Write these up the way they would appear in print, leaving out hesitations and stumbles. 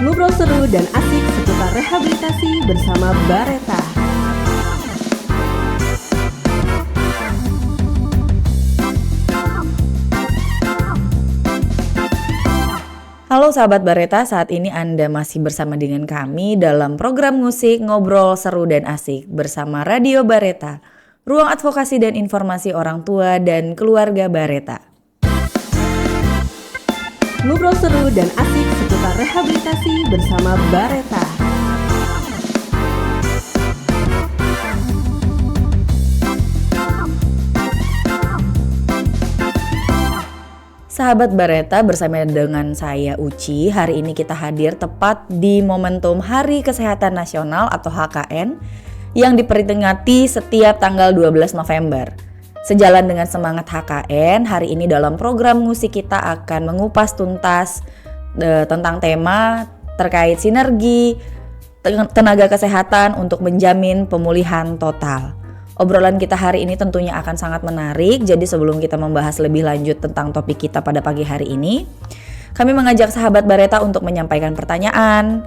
Ngobrol seru dan asik seputar rehabilitasi bersama Bareta. Halo sahabat Bareta, saat ini Anda masih bersama dengan kami dalam program musik Ngobrol Seru dan Asik bersama Radio Bareta, ruang advokasi dan informasi orang tua dan keluarga Bareta. Ngobrol seru dan asik seputar rehabilitasi bersama Bareta. Sahabat Bareta, bersama dengan saya Uci, hari ini kita hadir tepat di momentum Hari Kesehatan Nasional atau HKN yang diperingati setiap tanggal 12 November. Sejalan dengan semangat HKN, hari ini dalam program musik kita akan mengupas tuntas tentang tema terkait sinergi tenaga kesehatan untuk menjamin pemulihan total. Obrolan kita hari ini tentunya akan sangat menarik, jadi sebelum kita membahas lebih lanjut tentang topik kita pada pagi hari ini, kami mengajak sahabat Bareta untuk menyampaikan pertanyaan,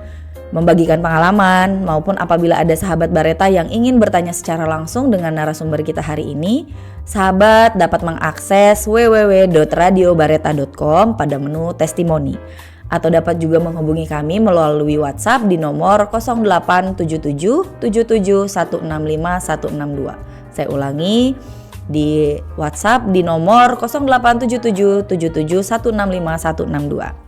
membagikan pengalaman, maupun apabila ada sahabat Bareta yang ingin bertanya secara langsung dengan narasumber kita hari ini, sahabat dapat mengakses www.radiobareta.com pada menu testimoni, atau dapat juga menghubungi kami melalui WhatsApp di nomor 0877 77 165 162. Saya ulangi, di WhatsApp di nomor 0877 77 165 162.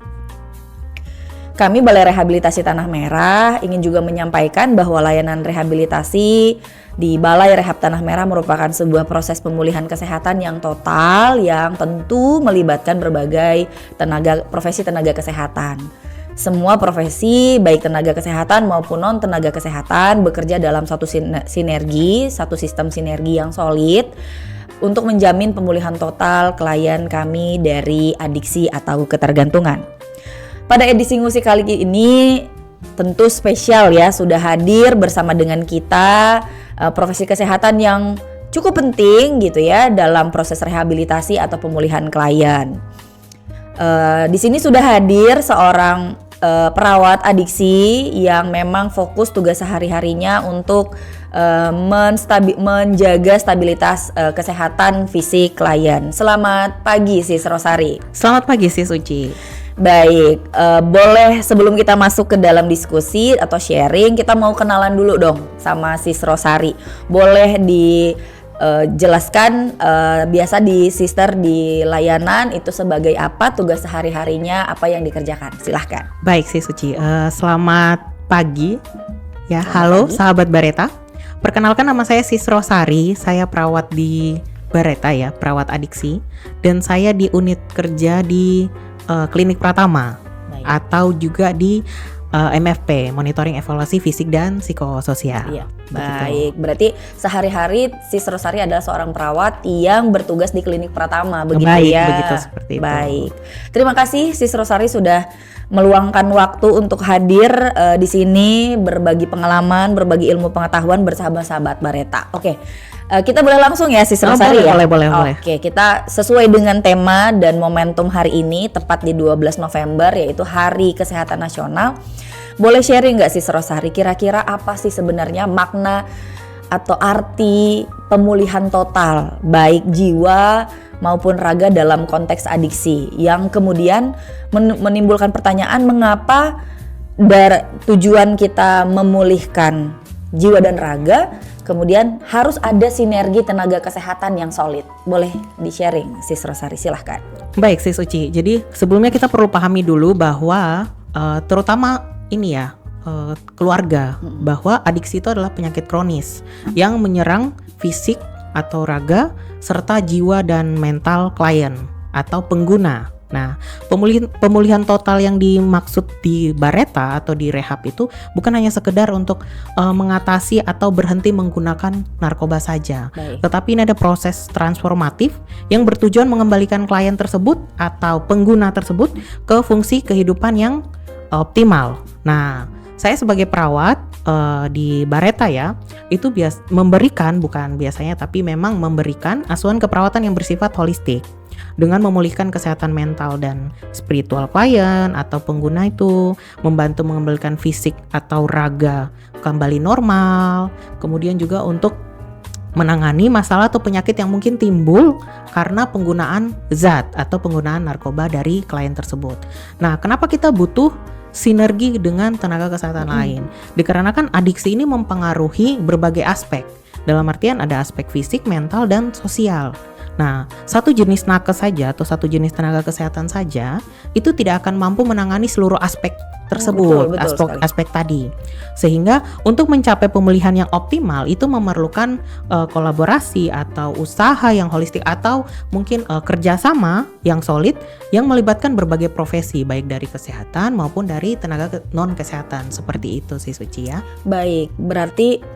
Kami Balai Rehabilitasi Tanah Merah ingin juga menyampaikan bahwa layanan rehabilitasi di Balai Rehab Tanah Merah merupakan sebuah proses pemulihan kesehatan yang total yang tentu melibatkan berbagai profesi tenaga kesehatan. Semua profesi baik tenaga kesehatan maupun non tenaga kesehatan bekerja dalam satu sistem sinergi yang solid untuk menjamin pemulihan total klien kami dari adiksi atau ketergantungan. Pada edisi musik kali ini tentu spesial ya, sudah hadir bersama dengan kita profesi kesehatan yang cukup penting gitu ya dalam proses rehabilitasi atau pemulihan klien. Di sini sudah hadir seorang perawat adiksi yang memang fokus tugas sehari-harinya untuk menjaga stabilitas kesehatan fisik klien. Selamat pagi Sis Rosari. Selamat pagi Sis Uci. Baik, boleh sebelum kita masuk ke dalam diskusi atau sharing, kita mau kenalan dulu dong sama Sis Rosari. Boleh dijelaskan biasa di sister di layanan itu sebagai apa, tugas sehari-harinya apa yang dikerjakan? Silahkan. Baik Sis Uci, selamat pagi ya. Halo pagi. Sahabat Bareta. Perkenalkan, nama saya Sis Rosari, saya perawat di Bareta ya, perawat adiksi, dan saya di unit kerja di Klinik Pratama. Baik. Atau juga di MFP, Monitoring Evaluasi Fisik dan Psikososial. Iya. Baik, berarti sehari-hari Sis Rosari adalah seorang perawat yang bertugas di Klinik Pratama, begitu baik, ya? Begitu, seperti itu. Baik, terima kasih Sis Rosari sudah meluangkan waktu untuk hadir di sini, berbagi pengalaman, berbagi ilmu pengetahuan bersama sahabat Bareta. Oke. Kita boleh langsung ya Sis Rosari ya? Boleh. Oke, kita sesuai dengan tema dan momentum hari ini tepat di 12 November yaitu Hari Kesehatan Nasional. Boleh sharing nggak Sis Rosari kira-kira apa sih sebenarnya makna atau arti pemulihan total baik jiwa maupun raga dalam konteks adiksi yang kemudian menimbulkan pertanyaan mengapa tujuan kita memulihkan jiwa dan raga kemudian harus ada sinergi tenaga kesehatan yang solid. Boleh di-sharing Sis Rosari, silahkan. Baik Sis Uci, jadi sebelumnya kita perlu pahami dulu bahwa terutama ini ya keluarga, bahwa adiksi itu adalah penyakit kronis yang menyerang fisik atau raga serta jiwa dan mental klien atau pengguna. Nah, pemulihan total yang dimaksud di Bareta atau di rehab itu bukan hanya sekedar untuk mengatasi atau berhenti menggunakan narkoba saja. Baik. Tetapi ini ada proses transformatif yang bertujuan mengembalikan klien tersebut atau pengguna tersebut ke fungsi kehidupan yang optimal. Nah, saya sebagai perawat di Bareta ya, itu memberikan, bukan biasanya tapi memang memberikan asuhan keperawatan yang bersifat holistik dengan memulihkan kesehatan mental dan spiritual klien atau pengguna itu, membantu mengembalikan fisik atau raga kembali normal, kemudian juga untuk menangani masalah atau penyakit yang mungkin timbul karena penggunaan zat atau penggunaan narkoba dari klien tersebut. Nah, kenapa kita butuh sinergi dengan tenaga kesehatan lain? Dikarenakan adiksi ini mempengaruhi berbagai aspek. Dalam artian ada aspek fisik, mental, dan sosial. Nah, satu jenis nakes saja atau satu jenis tenaga kesehatan saja itu tidak akan mampu menangani seluruh aspek tersebut, betul aspek tadi. Sehingga untuk mencapai pemulihan yang optimal itu memerlukan kolaborasi atau usaha yang holistik atau mungkin kerjasama yang solid yang melibatkan berbagai profesi baik dari kesehatan maupun dari tenaga non kesehatan. Seperti itu sih Suci ya. Baik, berarti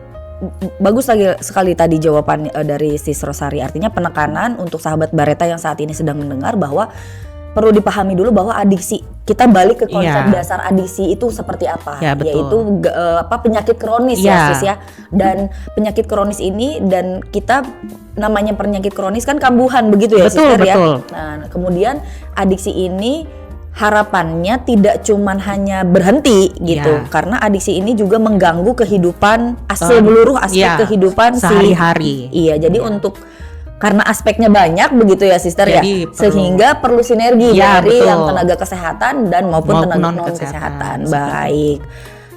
bagus sekali tadi jawaban dari Sis Rosari. Artinya penekanan untuk sahabat Bareta yang saat ini sedang mendengar bahwa perlu dipahami dulu bahwa adiksi, kita balik ke konsep dasar adiksi itu seperti apa, yaitu penyakit kronis ya Sis ya. Dan penyakit kronis ini, dan kita namanya penyakit kronis kan kambuhan begitu ya Sister ya. Nah, kemudian adiksi ini harapannya tidak cuman hanya berhenti gitu, karena adiksi ini juga mengganggu kehidupan seluruh aspek kehidupan sehari-hari. Jadi untuk karena aspeknya banyak begitu ya Sister jadi ya, sehingga perlu sinergi dari yang tenaga kesehatan dan maupun tenaga non kesehatan. Baik.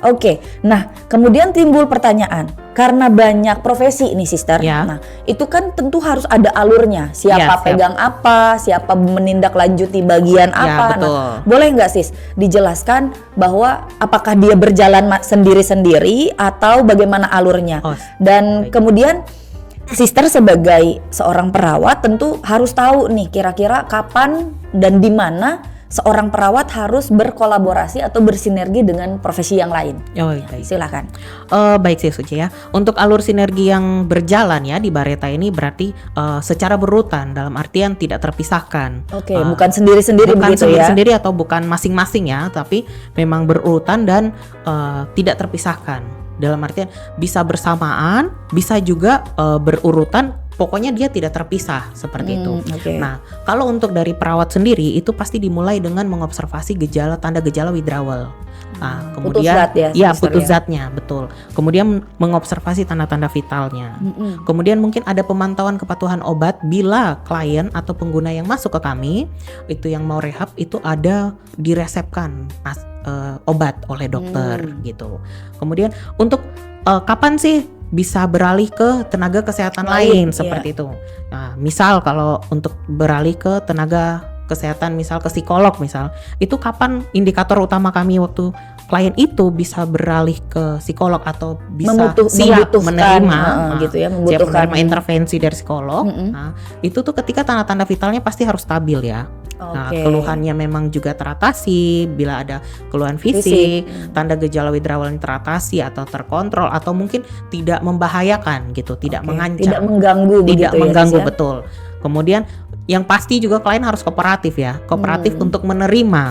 Oke, nah kemudian timbul pertanyaan, karena banyak profesi ini Sister, nah itu kan tentu harus ada alurnya, siapa pegang apa, siapa menindaklanjuti bagian apa. Nah, boleh nggak Sis dijelaskan bahwa apakah dia berjalan sendiri-sendiri atau bagaimana alurnya? Dan kemudian Sister sebagai seorang perawat tentu harus tahu nih kira-kira kapan dan di mana seorang perawat harus berkolaborasi atau bersinergi dengan profesi yang lain. Baik. Silakan. Baik sih Suci ya. Untuk alur sinergi yang berjalan ya di Bareta ini berarti secara berurutan, dalam artian tidak terpisahkan. Bukan sendiri-sendiri begitu ya. Bukan sendiri atau bukan masing-masing ya, tapi memang berurutan dan tidak terpisahkan. Dalam artian bisa bersamaan, bisa juga berurutan. Pokoknya dia tidak terpisah seperti itu. Nah, kalau untuk dari perawat sendiri itu pasti dimulai dengan mengobservasi tanda gejala withdrawal. Nah, kemudian putus zatnya, betul. Kemudian mengobservasi tanda-tanda vitalnya. Kemudian mungkin ada pemantauan kepatuhan obat bila klien atau pengguna yang masuk ke kami itu yang mau rehab itu ada diresepkan obat oleh dokter gitu. Kemudian untuk kapan sih bisa beralih ke tenaga kesehatan lain seperti itu. Nah, misal kalau untuk beralih ke tenaga kesehatan, misal ke psikolog misal, itu kapan indikator utama kami waktu klien itu bisa beralih ke psikolog atau bisa siap menerima menerima intervensi dari psikolog. Nah, itu tuh ketika tanda-tanda vitalnya pasti harus stabil ya. Nah, keluhannya memang juga teratasi. Bila ada keluhan fisik, tanda gejala withdrawal yang teratasi atau terkontrol atau mungkin tidak membahayakan gitu, tidak mengancam, tidak mengganggu, betul. Kemudian yang pasti juga klien harus kooperatif ya, untuk menerima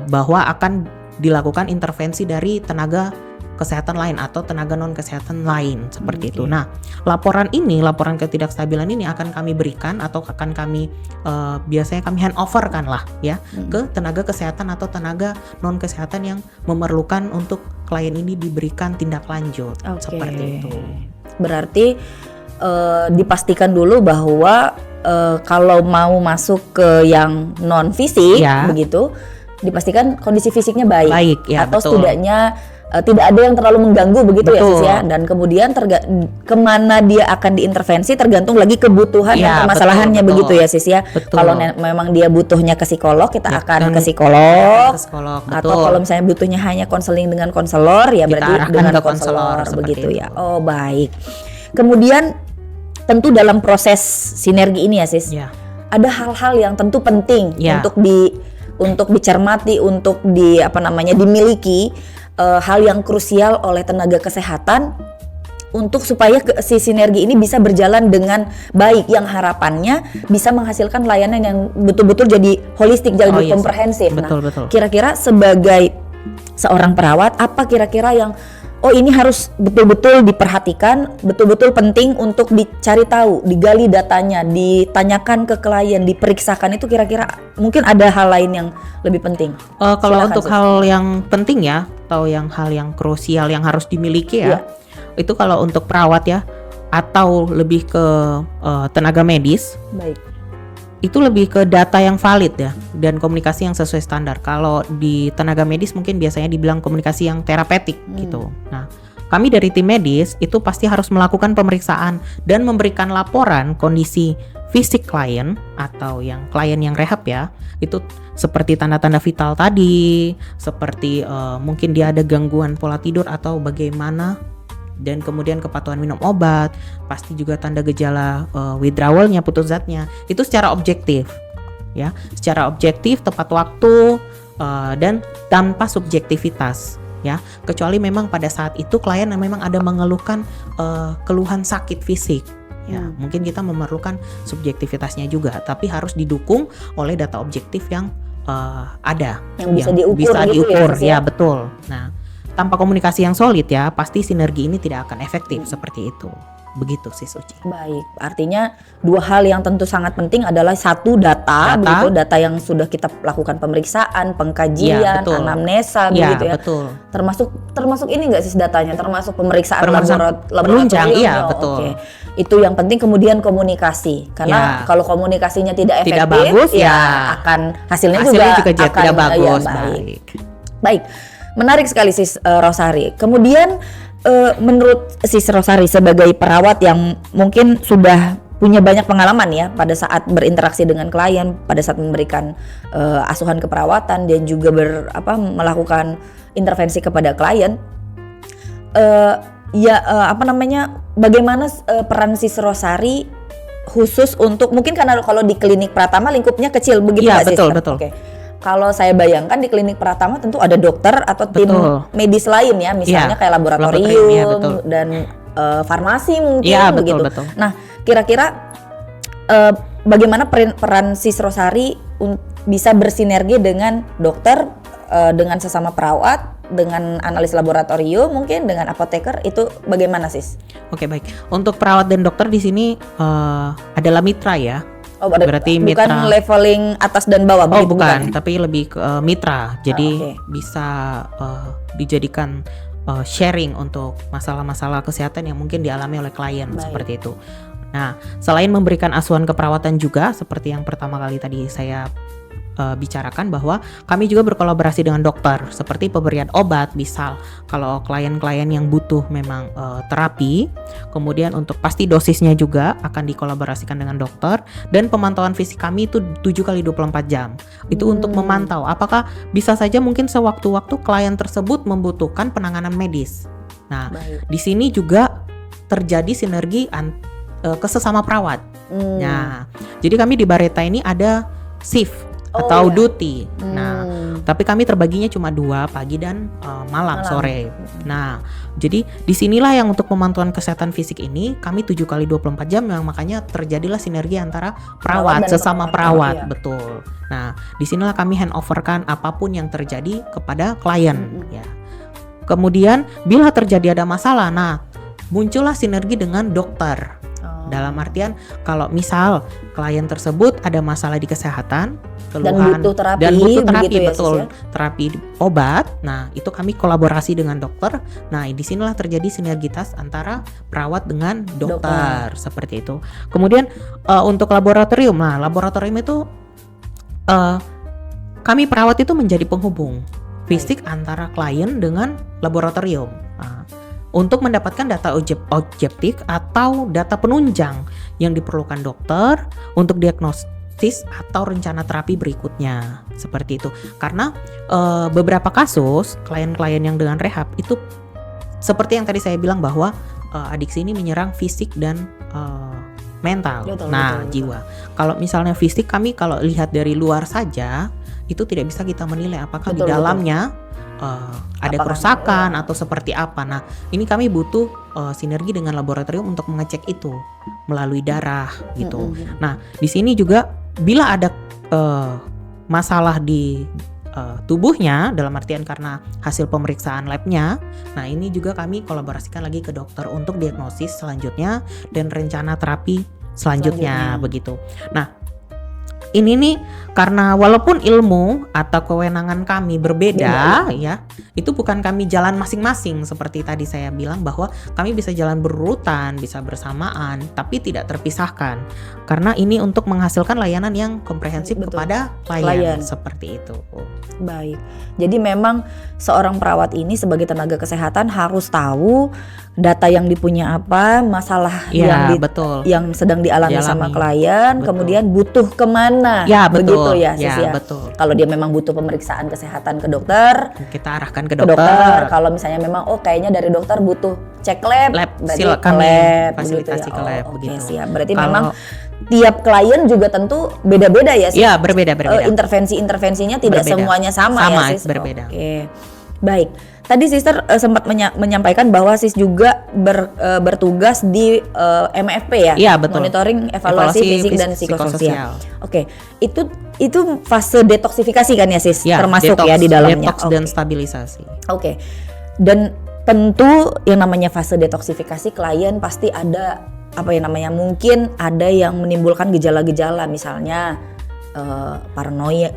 bahwa akan dilakukan intervensi dari tenaga kesehatan lain atau tenaga non kesehatan lain seperti itu. Nah, laporan ketidakstabilan ini akan kami berikan atau akan kami biasanya kami handoverkan lah ya ke tenaga kesehatan atau tenaga non kesehatan yang memerlukan untuk klien ini diberikan tindak lanjut seperti itu. Berarti dipastikan dulu bahwa kalau mau masuk ke yang non fisik begitu, dipastikan kondisi fisiknya baik ya, atau setidaknya tidak ada yang terlalu mengganggu begitu ya Sis ya. Dan kemudian kemana dia akan diintervensi tergantung lagi kebutuhan dan permasalahannya begitu ya Sis ya. Kalau memang dia butuhnya ke psikolog, kita akan ke psikolog. Atau kalau misalnya butuhnya hanya konseling dengan konselor, ya berarti dengan konselor begitu ya. Baik. Kemudian tentu dalam proses sinergi ini ya Sis, ada hal-hal yang tentu penting untuk dicermati, untuk dimiliki, hal yang krusial oleh tenaga kesehatan untuk supaya si sinergi ini bisa berjalan dengan baik, yang harapannya bisa menghasilkan layanan yang betul-betul jadi holistik, jadi komprehensif. Betul. Kira-kira sebagai seorang perawat, apa kira-kira yang oh ini harus betul-betul diperhatikan, betul-betul penting untuk dicari tahu, digali datanya, ditanyakan ke klien, diperiksakan, itu kira-kira mungkin ada hal lain yang lebih penting? Kalau Silakan, untuk Sis. hal yang penting ya, atau hal yang krusial yang harus dimiliki ya, itu kalau untuk perawat ya, atau lebih ke tenaga medis, Baik. itu lebih ke data yang valid ya, dan komunikasi yang sesuai standar. Kalau di tenaga medis mungkin biasanya dibilang komunikasi yang terapeutik gitu. Nah, kami dari tim medis itu pasti harus melakukan pemeriksaan dan memberikan laporan kondisi fisik klien atau yang klien yang rehab ya. Itu seperti tanda-tanda vital tadi, seperti mungkin dia ada gangguan pola tidur atau bagaimana, dan kemudian kepatuhan minum obat, pasti juga tanda gejala withdrawalnya, putus zatnya, itu secara objektif ya, secara objektif, tepat waktu, dan tanpa subjektivitas ya, kecuali memang pada saat itu klien memang ada mengeluhkan keluhan sakit fisik ya, mungkin kita memerlukan subjektivitasnya juga, tapi harus didukung oleh data objektif yang ada, Yang bisa diukur gitu ya, Sis, ya? ya betul. Nah, tanpa komunikasi yang solid ya, pasti sinergi ini tidak akan efektif seperti itu. Begitu sih Suci. Baik, artinya dua hal yang tentu sangat penting adalah satu data. Begitu, data yang sudah kita lakukan pemeriksaan, pengkajian, betul. anamnesa Ya, begitu ya. betul. Termasuk ini enggak sih datanya, termasuk pemeriksaan penunjang, laboratorium. iya betul. Oke. Itu yang penting, kemudian komunikasi. Karena kalau komunikasinya tidak efektif, tidak bagus ya akan hasilnya juga akan tidak bagus. Ya, baik. Menarik sekali Sis Rosari. Kemudian menurut Sis Rosari sebagai perawat yang mungkin sudah punya banyak pengalaman ya pada saat berinteraksi dengan klien, pada saat memberikan asuhan keperawatan dan juga melakukan intervensi kepada klien, bagaimana peran Sis Rosari khusus untuk, mungkin karena kalau di klinik Pratama lingkupnya kecil begitu ya, Sis? betul. Oke. Kalau saya bayangkan di klinik Pratama tentu ada dokter atau tim medis lain ya, misalnya kayak laboratorium dan farmasi mungkin begitu. Betul. Nah, kira-kira bagaimana peran Sis Rosari bisa bersinergi dengan dokter, dengan sesama perawat, dengan analis laboratorium, mungkin dengan apoteker, itu bagaimana Sis? Oke, baik. Untuk perawat dan dokter di sini adalah mitra ya. Oh, berarti bukan mitra. Leveling atas dan bawah. Oh bukan, tapi lebih ke mitra. Jadi bisa dijadikan sharing untuk masalah-masalah kesehatan yang mungkin dialami oleh klien. Seperti itu. Nah, selain memberikan asuhan keperawatan juga, seperti yang pertama kali tadi saya bicarakan, bahwa kami juga berkolaborasi dengan dokter, seperti pemberian obat, misal kalau klien-klien yang butuh memang terapi, kemudian untuk pasti dosisnya juga akan dikolaborasikan dengan dokter, dan pemantauan fisik kami itu 7x24 jam. Itu untuk memantau apakah bisa saja mungkin sewaktu-waktu klien tersebut membutuhkan penanganan medis. Nah, di sini juga terjadi sinergi ke sesama perawat. Nah, jadi kami di Bareta ini ada shift atau duty. Nah, tapi kami terbaginya cuma 2, pagi dan malam sore. Nah, jadi disinilah yang untuk pemantauan kesehatan fisik ini kami 7x24 jam, yang makanya terjadilah sinergi antara perawat sesama perawat. Betul. Nah, disinilah kami handoverkan apapun yang terjadi kepada klien ya. Kemudian bila terjadi ada masalah, nah muncullah sinergi dengan dokter. Dalam artian kalau misal klien tersebut ada masalah di kesehatan, keluhan dan butuh terapi ya, betul ya? Terapi obat. Nah, itu kami kolaborasi dengan dokter. Nah, disinilah terjadi sinergitas antara perawat dengan dokter. Seperti itu. Kemudian untuk laboratorium, nah laboratorium itu kami perawat itu menjadi penghubung fisik antara klien dengan laboratorium. Nah, untuk mendapatkan data objektif atau data penunjang yang diperlukan dokter untuk diagnosis atau rencana terapi berikutnya, seperti itu. Karena beberapa kasus klien-klien yang dengan rehab itu seperti yang tadi saya bilang, bahwa adiksi ini menyerang fisik dan mental, betul. Jiwa. Kalau misalnya fisik, kami kalau lihat dari luar saja itu tidak bisa kita menilai apakah di dalamnya ada kerusakan atau seperti apa. Nah, ini kami butuh sinergi dengan laboratorium untuk mengecek itu melalui darah gitu. Nah, di sini juga bila ada masalah di tubuhnya, dalam artian karena hasil pemeriksaan labnya. Nah ini juga kami kolaborasikan lagi ke dokter untuk diagnosis selanjutnya dan rencana terapi selanjutnya. Begitu. Nah ini nih karena walaupun ilmu atau kewenangan kami berbeda ya, itu bukan kami jalan masing-masing seperti tadi saya bilang bahwa kami bisa jalan berurutan, bisa bersamaan, tapi tidak terpisahkan. Karena ini untuk menghasilkan layanan yang komprehensif kepada klien seperti itu. Baik. Jadi memang seorang perawat ini sebagai tenaga kesehatan harus tahu data yang dipunya apa, masalah yang sedang dialami sama klien, kemudian butuh kemana. Ya, betul. Begitu ya, Sis, ya. Betul. Kalau dia memang butuh pemeriksaan kesehatan ke dokter, kita arahkan ke dokter. Kalau misalnya memang kayaknya dari dokter butuh cek lab, silakan fasilitasi ke lab begitu. Siap. Berarti memang tiap klien juga tentu beda-beda ya, Sis. Iya, berbeda. Intervensinya tidak semuanya sama ya, Sis. Berbeda. Oke. Baik. Tadi Sister sempat menyampaikan bahwa Sis juga bertugas di MFP ya, iya, betul. Monitoring evaluasi fisik dan psikososial. Oke, itu fase detoksifikasi kan ya, Sis, ya, termasuk ya di dalamnya. Detoks dan stabilisasi. Oke. Dan tentu yang namanya fase detoksifikasi klien pasti ada mungkin ada yang menimbulkan gejala-gejala, misalnya paranoid,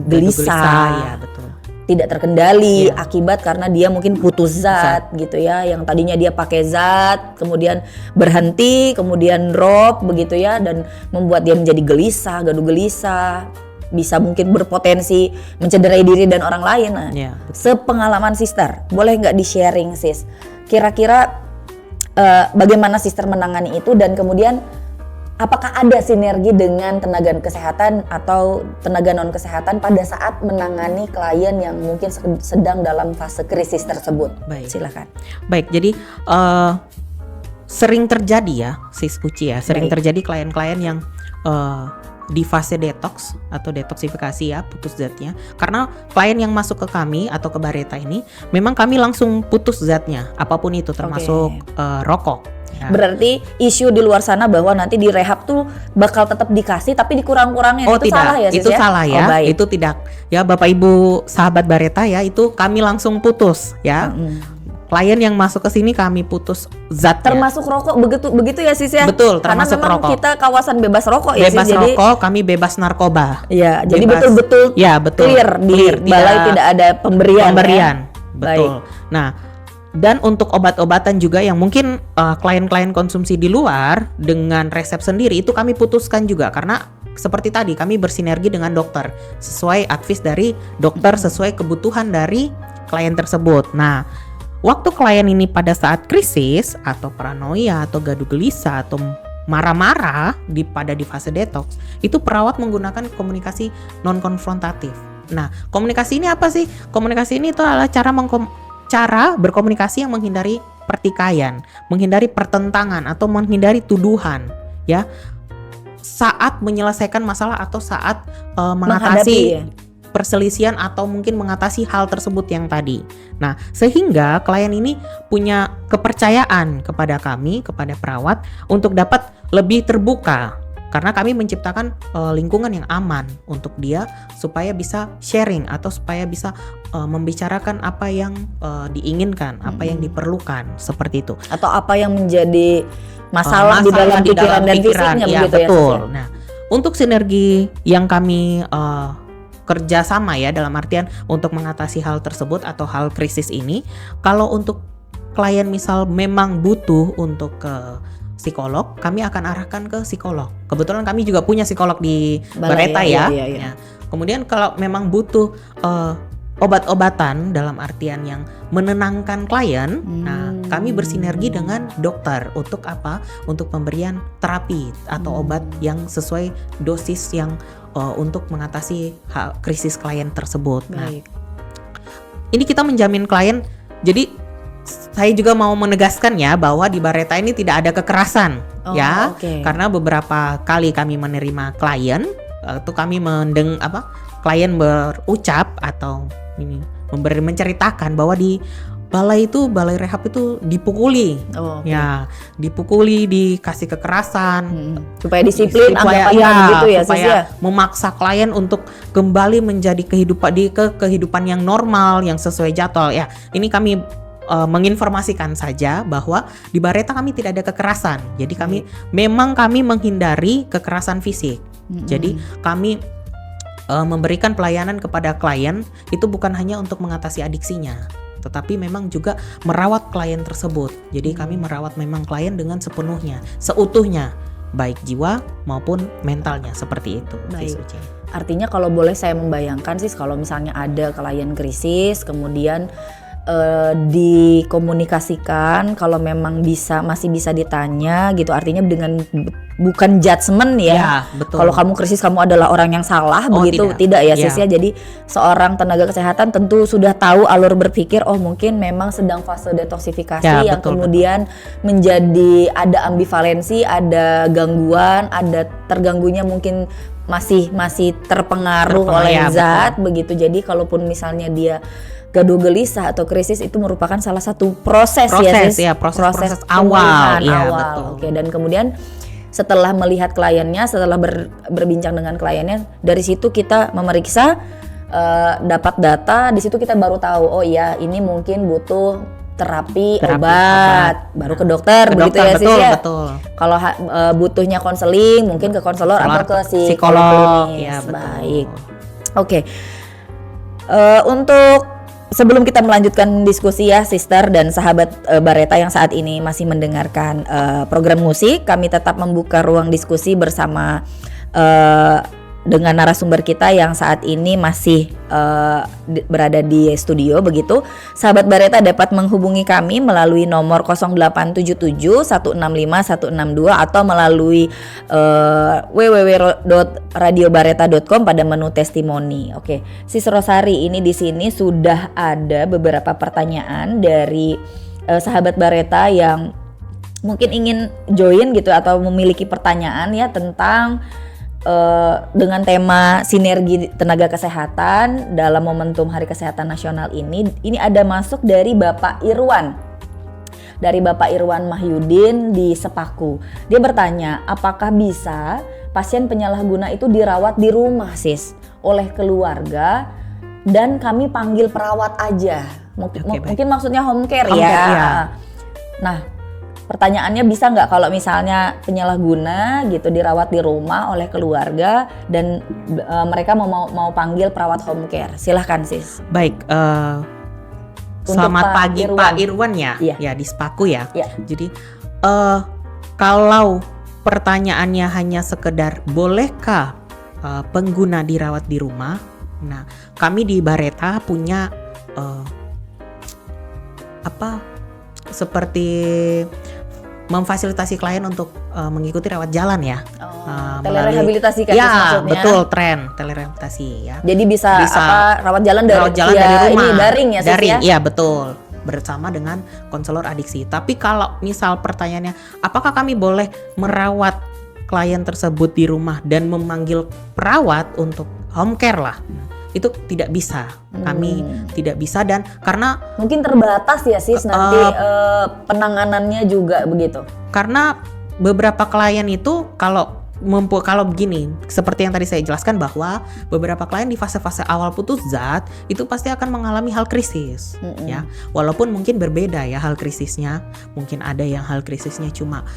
gelisah, ya, betul. Tidak terkendali akibat karena dia mungkin putus zat gitu ya, yang tadinya dia pakai zat kemudian berhenti, kemudian drop begitu ya, dan membuat dia menjadi gelisah, gaduh gelisah, bisa mungkin berpotensi mencederai diri dan orang lain. Nah, sepengalaman Sister, boleh nggak di-sharing, Sis? Kira-kira bagaimana Sister menangani itu, dan kemudian apakah ada sinergi dengan tenaga kesehatan atau tenaga non kesehatan pada saat menangani klien yang mungkin sedang dalam fase krisis tersebut? Baik. Silakan. Baik, jadi sering terjadi ya, Sis Puci ya, sering terjadi klien-klien yang di fase detox atau detoksifikasi ya, putus zatnya. Karena klien yang masuk ke kami atau ke Bareta ini memang kami langsung putus zatnya, apapun itu, termasuk rokok. Ya. Berarti isu di luar sana bahwa nanti di rehab tuh bakal tetap dikasih tapi dikurang-kurangin, itu tidak. Salah ya, Sis? Itu salah ya. Itu tidak ya, Bapak Ibu sahabat Bareta ya, itu kami langsung putus ya. Klien yang masuk ke sini kami putus zatnya. Termasuk rokok, begitu ya, Sis ya? Betul, termasuk karena memang rokok. Kita kawasan bebas rokok ya, bebas Sis. Rokok, kami bebas narkoba. Iya, jadi betul-betul clear di balai, tidak ada pemberian. Ya? Betul. Nah, dan untuk obat-obatan juga yang mungkin klien-klien konsumsi di luar dengan resep sendiri, itu kami putuskan juga, karena seperti tadi kami bersinergi dengan dokter sesuai advice dari dokter, sesuai kebutuhan dari klien tersebut. Nah, waktu klien ini pada saat krisis atau paranoia atau gaduh gelisah atau marah-marah di fase detox, itu perawat menggunakan komunikasi non konfrontatif. Nah, komunikasi ini apa sih? Komunikasi ini itu adalah cara berkomunikasi yang menghindari pertikaian, menghindari pertentangan atau menghindari tuduhan ya, saat menyelesaikan masalah atau saat mengatasi perselisihan atau mungkin mengatasi hal tersebut yang tadi. Nah, sehingga klien ini punya kepercayaan kepada kami, kepada perawat, untuk dapat lebih terbuka. Karena kami menciptakan lingkungan yang aman untuk dia supaya bisa sharing atau supaya bisa membicarakan apa yang diinginkan, apa yang diperlukan, seperti itu. Atau apa yang menjadi masalah di dalam pikiran dan fisiknya, ya, begitu betul. Ya. Nah, untuk sinergi yang kami kerjasama ya, dalam artian untuk mengatasi hal tersebut atau hal krisis ini, kalau untuk klien misal memang butuh untuk ke psikolog, kami akan arahkan ke psikolog. Kebetulan kami juga punya psikolog di Bareta ya. Iya. Kemudian kalau memang butuh obat-obatan dalam artian yang menenangkan klien, nah kami bersinergi dengan dokter untuk apa? Untuk pemberian terapi atau obat yang sesuai dosis yang untuk mengatasi krisis klien tersebut. Nah, ini kita menjamin klien. Jadi saya juga mau menegaskan ya bahwa di Bareta ini tidak ada kekerasan karena beberapa kali kami menerima klien atau kami klien berucap atau menceritakan bahwa di balai rehab itu dipukuli. Oh, oke. Ya, dipukuli, dikasih kekerasan. Supaya disiplin, supaya anggapannya begitu ya, Sis supaya ya. memaksa klien untuk kembali menjadi kehidupan yang normal, yang sesuai jadwal. Ya, ini kami menginformasikan saja bahwa di Bareta kami tidak ada kekerasan. Jadi kami menghindari kekerasan fisik. Jadi kami memberikan pelayanan kepada klien itu bukan hanya untuk mengatasi adiksinya, tetapi memang juga merawat klien tersebut. Jadi kami merawat memang klien dengan sepenuhnya, seutuhnya, baik jiwa maupun mentalnya, seperti itu. Baik. Sis Uci. Artinya kalau boleh saya membayangkan sih, kalau misalnya ada klien krisis, kemudian dikomunikasikan, kalau memang masih bisa ditanya gitu, artinya dengan bukan judgement ya. Ya, betul. Kalau kamu krisis kamu adalah orang yang salah, begitu tidak ya, Sis ya. Jadi seorang tenaga kesehatan tentu sudah tahu alur berpikir, oh mungkin memang sedang fase detoksifikasi Ya, yang betul, kemudian menjadi ada ambivalensi, ada gangguan, ada terganggunya mungkin masih terpengaruh oleh ya, zat begitu. Jadi kalaupun misalnya dia gaduh gelisah atau krisis, itu merupakan salah satu proses ya, Sis? Ya, proses pemulihan awal. Ya, awal. betul. Oke, dan kemudian setelah melihat kliennya, setelah berbincang dengan kliennya, dari situ kita memeriksa, dapat data, di situ kita baru tahu, oh iya ini mungkin butuh terapi obat, baru ke dokter, begitu ya, Sis ya. Betul. Kalau butuhnya konseling, mungkin ke konselor atau ke psikolog. klinis. Ya, betul. Baik. Oke. Untuk sebelum kita melanjutkan diskusi ya, Sister dan sahabat Bareta yang saat ini masih mendengarkan program musik, kami tetap membuka ruang diskusi bersama dengan narasumber kita yang saat ini masih berada di studio begitu. Sahabat Bareta dapat menghubungi kami melalui nomor 0877 165 162 atau melalui www.radiobareta.com pada menu testimoni. Oke, Sis Rosari, ini di sini sudah ada beberapa pertanyaan dari sahabat Bareta yang mungkin ingin join gitu atau memiliki pertanyaan ya tentang dengan tema sinergi tenaga kesehatan dalam momentum Hari Kesehatan Nasional ini ada masuk dari Bapak Irwan. Dari Bapak Irwan Mahyudin di Sepaku. Dia bertanya, apakah bisa pasien penyalahguna itu dirawat di rumah, Sis, oleh keluarga dan kami panggil perawat aja. Mungkin maksudnya home care ya. Nah, pertanyaannya, bisa nggak kalau misalnya penyalahguna gitu dirawat di rumah oleh keluarga dan mereka mau panggil perawat home care? Silahkan, Sis. Baik, selamat pagi Pak Irwan ya, iya. Ya di Sepaku ya. Iya. Jadi kalau pertanyaannya hanya sekedar bolehkah pengguna dirawat di rumah? Nah, kami di Bareta punya seperti memfasilitasi klien untuk mengikuti rawat jalan ya. Telerehabilitasi kan ya, maksudnya. Betul, tren telerehabilitasi ya. Jadi bisa rawat jalan dari rumah. Ini daring ya, Sis, daring, ya? Iya betul. Bersama dengan konselor adiksi. Tapi kalau misal pertanyaannya, apakah kami boleh merawat klien tersebut di rumah dan memanggil perawat untuk home care lah? Itu tidak bisa, kami tidak bisa, dan karena mungkin terbatas ya, Sis, nanti penanganannya juga begitu. Karena beberapa klien itu kalau begini, seperti yang tadi saya jelaskan bahwa beberapa klien di fase-fase awal putus zat itu pasti akan mengalami hal krisis, ya. Walaupun mungkin berbeda ya hal krisisnya, mungkin ada yang hal krisisnya cuma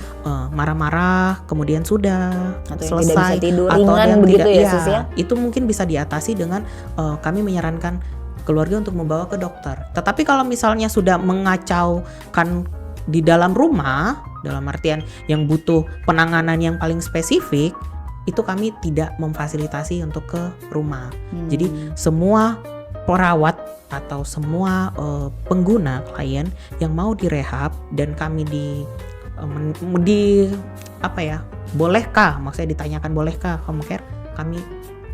marah-marah, kemudian sudah atau selesai, yang tidak bisa tidur atau ringan yang begitu tidak, ya, Sis ya. Itu mungkin bisa diatasi dengan kami menyarankan keluarga untuk membawa ke dokter. Tetapi kalau misalnya sudah mengacaukan di dalam rumah, dalam artian yang butuh penanganan yang paling spesifik, itu kami tidak memfasilitasi untuk ke rumah. Jadi semua perawat atau semua pengguna klien yang mau direhab dan kami bolehkah, maksudnya ditanyakan bolehkah home care, kami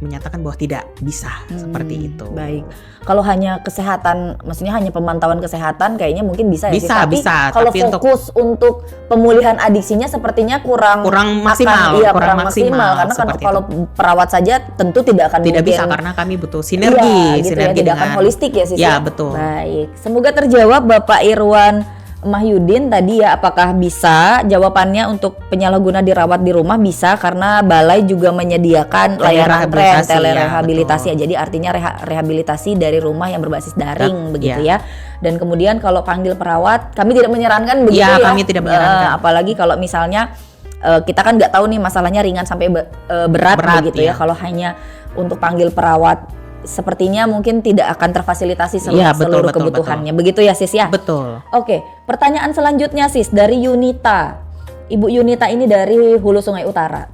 menyatakan bahwa tidak bisa seperti itu. Baik. Kalau hanya kesehatan, maksudnya hanya pemantauan kesehatan, kayaknya mungkin bisa ya. Bisa, Tapi bisa. kalau Tapi fokus untuk pemulihan adiksinya sepertinya kurang maksimal, kurang maksimal. Karena kalau perawat saja tentu tidak akan tidak mungkin, bisa karena kami butuh sinergi, gitu sinergi tidak akan holistik ya Sis. Ya betul. Baik. Semoga terjawab Bapak Irwan Mahyudin tadi ya, apakah bisa? Jawabannya untuk penyalahguna dirawat di rumah bisa, karena balai juga menyediakan layanan telerehabilitasi ya. Jadi artinya rehabilitasi dari rumah yang berbasis daring begitu ya. Dan kemudian kalau panggil perawat, kami tidak menyarankan begitu ya. Kami tidak menyarankan. Apalagi kalau misalnya kita kan nggak tahu nih masalahnya ringan sampai berat begitu ya. Kalau hanya untuk panggil perawat, sepertinya mungkin tidak akan terfasilitasi seluruh kebutuhannya. Begitu ya Sis ya? Betul. Oke, pertanyaan selanjutnya Sis dari Yunita. Ibu Yunita ini dari Hulu Sungai Utara.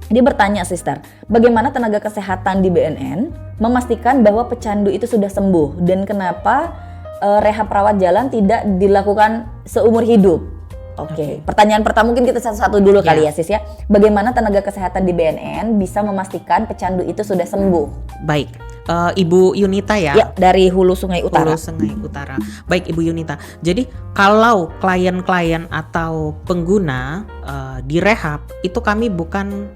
Dia bertanya Sister, bagaimana tenaga kesehatan di BNN memastikan bahwa pecandu itu sudah sembuh, dan kenapa rehab rawat jalan tidak dilakukan seumur hidup? Oke. Pertanyaan pertama mungkin kita satu-satu dulu kali ya Sis ya. Bagaimana tenaga kesehatan di BNN bisa memastikan pecandu itu sudah sembuh? Baik. Ibu Yunita ya? Ya, dari Hulu Sungai Utara. Hulu Sungai Utara. Baik Ibu Yunita. Jadi kalau klien-klien atau pengguna direhab, itu kami bukan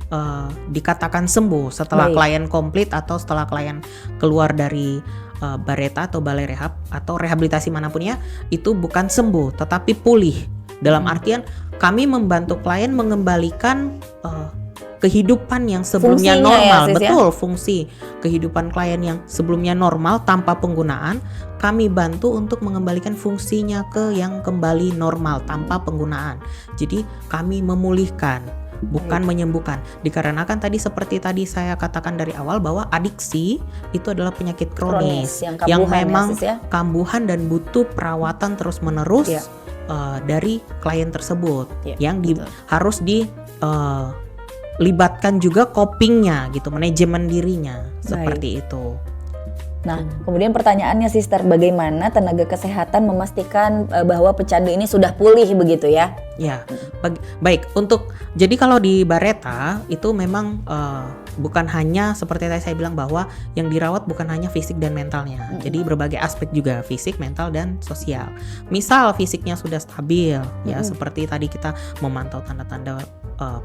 dikatakan sembuh setelah klien komplit atau setelah klien keluar dari Bareta atau balai rehab atau rehabilitasi manapun ya, itu bukan sembuh tetapi pulih. Dalam artian kami membantu klien mengembalikan kehidupan yang sebelumnya fungsinya normal, ya, Sis, betul ya? Fungsi kehidupan klien yang sebelumnya normal tanpa penggunaan, kami bantu untuk mengembalikan fungsinya ke yang kembali normal tanpa penggunaan. Jadi kami memulihkan, bukan menyembuhkan. Dikarenakan tadi seperti tadi saya katakan dari awal bahwa adiksi itu adalah penyakit kronis yang memang kambuhan dan butuh perawatan terus-menerus dari klien tersebut yang harus libatkan juga copingnya gitu, manajemen dirinya seperti itu. Nah, kemudian pertanyaannya Sister, bagaimana tenaga kesehatan memastikan bahwa pecandu ini sudah pulih begitu ya? Ya, baik. Jadi kalau di Bareta itu memang bukan hanya seperti tadi saya bilang bahwa yang dirawat bukan hanya fisik dan mentalnya. Jadi berbagai aspek juga, fisik, mental dan sosial. Misal fisiknya sudah stabil ya, seperti tadi kita memantau tanda-tanda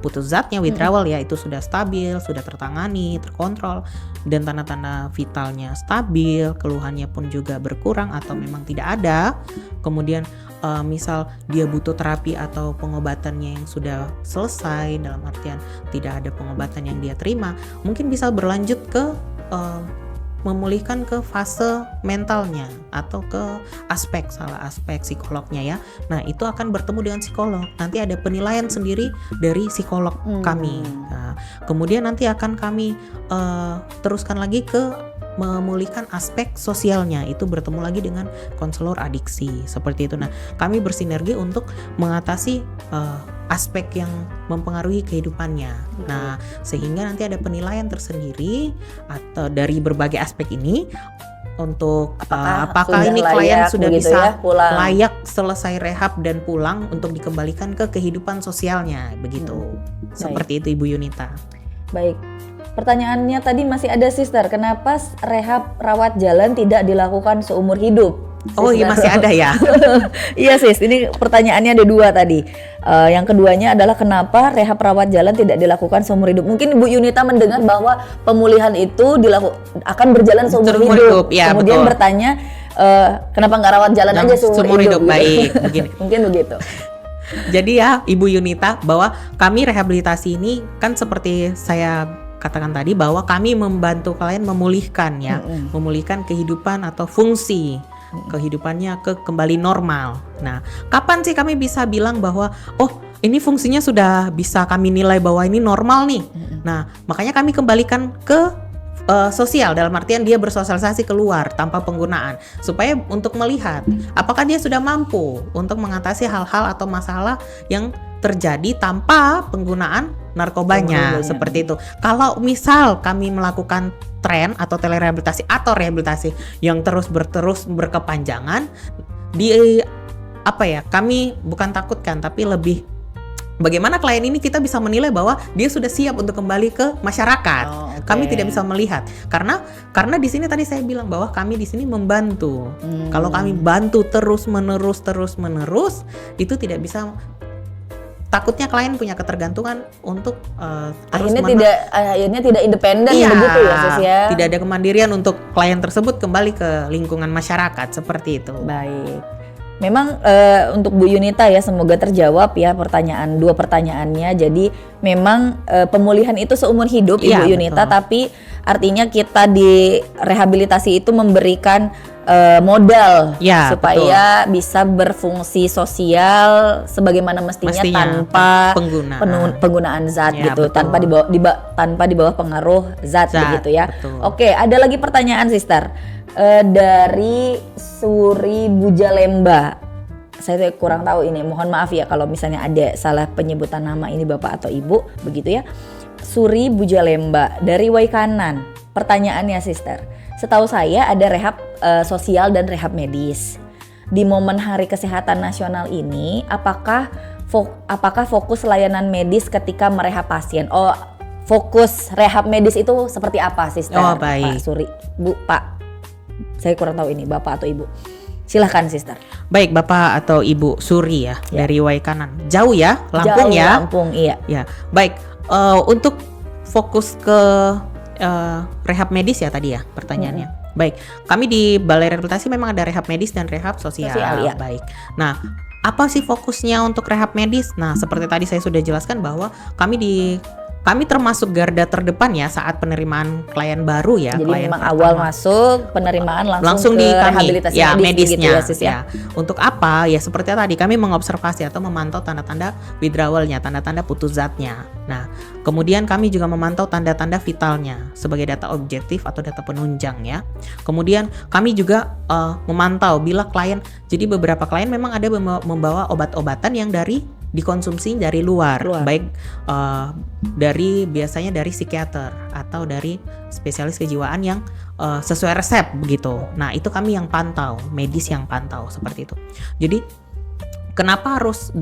putus zatnya, withdrawal ya, itu sudah stabil, sudah tertangani, terkontrol, dan tanda-tanda vitalnya stabil, keluhannya pun juga berkurang atau memang tidak ada. Kemudian misal dia butuh terapi atau pengobatannya yang sudah selesai, dalam artian tidak ada pengobatan yang dia terima, mungkin bisa berlanjut ke memulihkan ke fase mentalnya atau ke aspek psikolognya ya. Nah, itu akan bertemu dengan psikolog. Nanti ada penilaian sendiri dari psikolog kami. Nah, kemudian nanti akan kami teruskan lagi ke memulihkan aspek sosialnya, itu bertemu lagi dengan konselor adiksi seperti itu. Nah, kami bersinergi untuk mengatasi aspek yang mempengaruhi kehidupannya. Nah, sehingga nanti ada penilaian tersendiri atau dari berbagai aspek ini untuk apakah ini klien sudah bisa layak selesai rehab dan pulang untuk dikembalikan ke kehidupan sosialnya begitu. Seperti itu Ibu Yunita. Baik. Pertanyaannya tadi masih ada Sister, kenapa rehab rawat jalan tidak dilakukan seumur hidup? Oh iya, masih ada ya. Iya Sis, ini pertanyaannya ada dua tadi. Yang keduanya adalah kenapa rehab rawat jalan tidak dilakukan seumur hidup? Mungkin Ibu Yunita mendengar bahwa pemulihan itu akan berjalan seumur hidup. Ya, kemudian bertanya kenapa nggak rawat jalan aja seumur hidup? Baik, begini. Mungkin begitu. Jadi ya Ibu Yunita, bahwa kami rehabilitasi ini kan seperti saya katakan tadi bahwa kami membantu klien memulihkan ya, memulihkan kehidupan atau fungsi kehidupannya ke kembali normal. Nah, kapan sih kami bisa bilang bahwa ini fungsinya sudah bisa kami nilai bahwa ini normal nih. Nah, makanya kami kembalikan ke sosial, dalam artian dia bersosialisasi keluar tanpa penggunaan, supaya untuk melihat apakah dia sudah mampu untuk mengatasi hal-hal atau masalah yang terjadi tanpa penggunaan narkobanya, seperti itu. Kalau misal kami melakukan tren atau telerehabilitasi atau rehabilitasi yang terus berkepanjangan, kami bukan takutkan tapi lebih bagaimana klien ini kita bisa menilai bahwa dia sudah siap untuk kembali ke masyarakat. Oke. Kami tidak bisa melihat karena di sini tadi saya bilang bahwa kami di sini membantu. Kalau kami bantu terus menerus, itu tidak bisa. Takutnya klien punya ketergantungan untuk akhirnya tidak independen begitu ya Sis ya. Tidak ada kemandirian untuk klien tersebut kembali ke lingkungan masyarakat seperti itu. Baik. Memang untuk Bu Yunita ya, semoga terjawab ya dua pertanyaannya. Jadi memang pemulihan itu seumur hidup Ibu Yunita, betul. tapi artinya kita di rehabilitasi itu memberikan modal supaya bisa berfungsi sosial sebagaimana mestinya tanpa penggunaan zat gitu, betul. tanpa di bawah pengaruh zat begitu ya. Betul. Oke, ada lagi pertanyaan Sister. Dari Suri Bujalemba. Saya kurang tahu ini, mohon maaf ya kalau misalnya ada salah penyebutan nama ini Bapak atau Ibu begitu ya. Suri Bujalemba dari Waikanan. Pertanyaannya Sister, setahu saya ada rehab sosial dan rehab medis. Di momen Hari Kesehatan Nasional ini, apakah fokus layanan medis ketika merehab pasien? Oh, fokus rehab medis itu seperti apa Sister? Oh, baik. Pak Suri, Bu, Pak. Saya kurang tahu ini Bapak atau Ibu. Silahkan Sister. Baik, Bapak atau Ibu Suri ya. Dari Waikanan. Jauh ya, Lampung Jauh, ya. Lampung, iya. Ya, baik. Untuk fokus ke rehab medis ya tadi ya pertanyaannya. Baik, kami di Balai Rehabilitasi memang ada rehab medis dan rehab sosial. Ya. Baik. Nah, apa sih fokusnya untuk rehab medis? Nah, seperti tadi saya sudah jelaskan bahwa kami termasuk garda terdepan ya saat penerimaan klien baru ya. Jadi klien memang pertama. awal masuk penerimaan langsung di ke kami, rehabilitasi ya, medisnya. gitu ya, Sis, ya. Untuk apa? Ya seperti tadi kami mengobservasi atau memantau tanda-tanda withdrawalnya, tanda-tanda putus zatnya. Nah, kemudian kami juga memantau tanda-tanda vitalnya sebagai data objektif atau data penunjang ya. Kemudian kami juga memantau bila klien, jadi beberapa klien memang ada membawa obat-obatan yang dikonsumsi dari luar. Baik biasanya dari psikiater atau dari spesialis kejiwaan yang sesuai resep begitu. Nah, itu kami yang pantau, medis yang pantau seperti itu. Jadi kenapa harus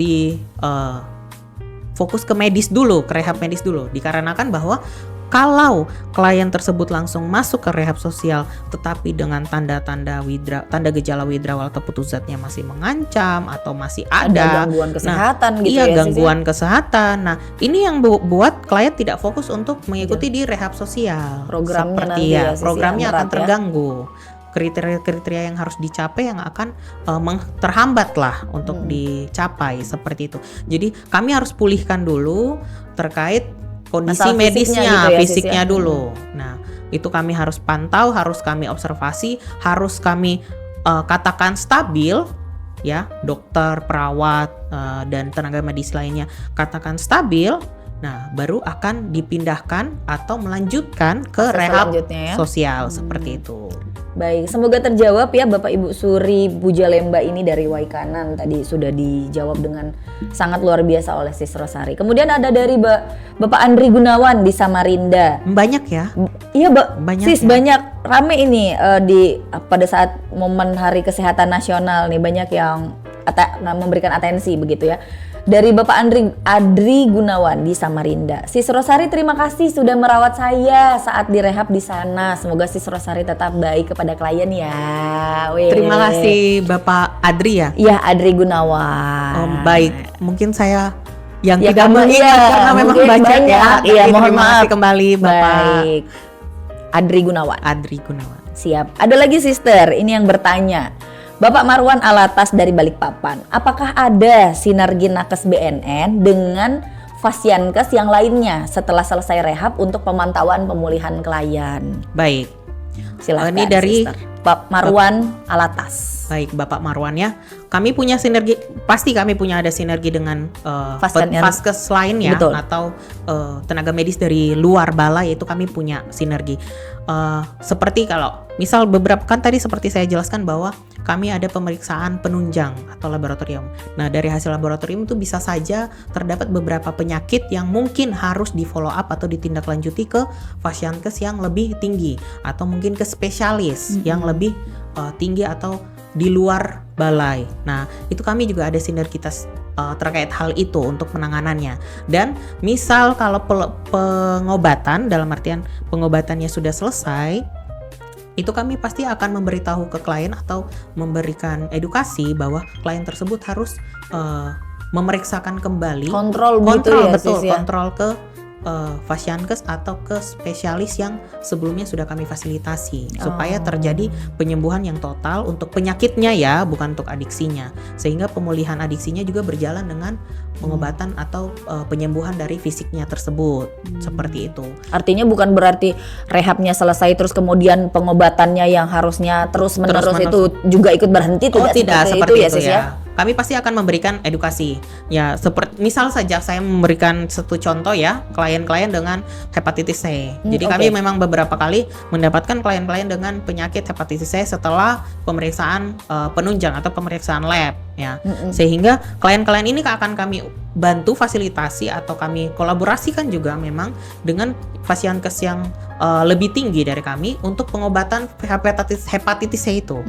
fokus ke medis dulu, ke rehab medis dulu? Dikarenakan bahwa kalau klien tersebut langsung masuk ke rehab sosial tetapi dengan tanda gejala withdrawal atau putus zatnya masih mengancam atau masih ada gangguan kesehatan gitu ya. Iya, Sis, gangguan kesehatan. Nah, ini yang buat klien tidak fokus untuk mengikuti di rehab sosial. Programnya seperti nanti ya, Sis, programnya yang akan berat, terganggu. Kriteria yang harus dicapai yang akan terhambat lah untuk dicapai seperti itu. Jadi kami harus pulihkan dulu terkait kondisi masalah medisnya, gitu ya, fisiknya dulu. Nah, itu kami harus pantau, harus kami observasi, harus kami katakan stabil ya, dokter, perawat dan tenaga medis lainnya katakan stabil. Nah, baru akan dipindahkan atau melanjutkan ke rehab sosial seperti itu. Baik, semoga terjawab ya Bapak Ibu Suri Bujalemba ini dari Waikanan. Tadi sudah dijawab dengan sangat luar biasa oleh Sis Rosari. Kemudian ada dari Bapak Andri Gunawan di Samarinda. Banyak ya? Iya, banyak Sis, ya? banyak rame ini pada saat momen Hari Kesehatan Nasional nih, banyak yang memberikan atensi begitu ya. Dari Bapak Adri Gunawan di Samarinda. Sis Rosari, terima kasih sudah merawat saya saat direhab di sana. Semoga Sis Rosari tetap baik kepada klien ya. Terima kasih Bapak Adri ya. Iya, Adri Gunawan. Baik, mungkin saya yang ya, tidak mengingat karena memang banyak ya. Iya, mohon maaf. Kembali Bapak. Baik. Adri Gunawan. Adri Gunawan. Siap. Ada lagi Sister, ini yang bertanya. Bapak Marwan Alatas dari Balikpapan, apakah ada sinergi nakes BNN dengan Fasiankes yang lainnya setelah selesai rehab untuk pemantauan pemulihan klien? Baik. Silakan. Ini dari Bapak Marwan Alatas. Baik, Bapak Marwan ya. Kami punya sinergi, pasti kami punya ada sinergi dengan Faskes lain ya. Betul. Atau tenaga medis dari luar balai, itu kami punya sinergi. Seperti kalau misal beberapa kan tadi seperti saya jelaskan bahwa kami ada pemeriksaan penunjang atau laboratorium. Nah, dari hasil laboratorium itu bisa saja terdapat beberapa penyakit yang mungkin harus di follow up atau ditindaklanjuti ke Fasiankes yang lebih tinggi atau mungkin ke spesialis yang lebih tinggi atau di luar balai. Nah, itu kami juga ada sinergitas terkait hal itu untuk penanganannya. Dan misal kalau pengobatan, dalam artian pengobatannya sudah selesai, itu kami pasti akan memberitahu ke klien atau memberikan edukasi bahwa klien tersebut harus memeriksakan kembali, Kontrol gitu ya, betul, Sis, ya? kontrol ke fashiankes atau ke spesialis yang sebelumnya sudah kami fasilitasi supaya terjadi penyembuhan yang total untuk penyakitnya ya, bukan untuk adiksinya, sehingga pemulihan adiksinya juga berjalan dengan pengobatan atau penyembuhan dari fisiknya tersebut. Seperti itu. Artinya bukan berarti rehabnya selesai terus kemudian pengobatannya yang harusnya terus-menerus itu juga ikut berhenti, tidak seperti seperti itu ya, itu Sis, ya. Kami pasti akan memberikan edukasi. Ya, seperti misal saja saya memberikan satu contoh ya, klien-klien dengan hepatitis C. Jadi kami memang beberapa kali mendapatkan klien-klien dengan penyakit hepatitis C setelah pemeriksaan penunjang atau pemeriksaan lab ya. Sehingga klien-klien ini akan kami bantu fasilitasi atau kami kolaborasikan juga memang dengan fashiankes yang lebih tinggi dari kami untuk pengobatan hepatitis C itu.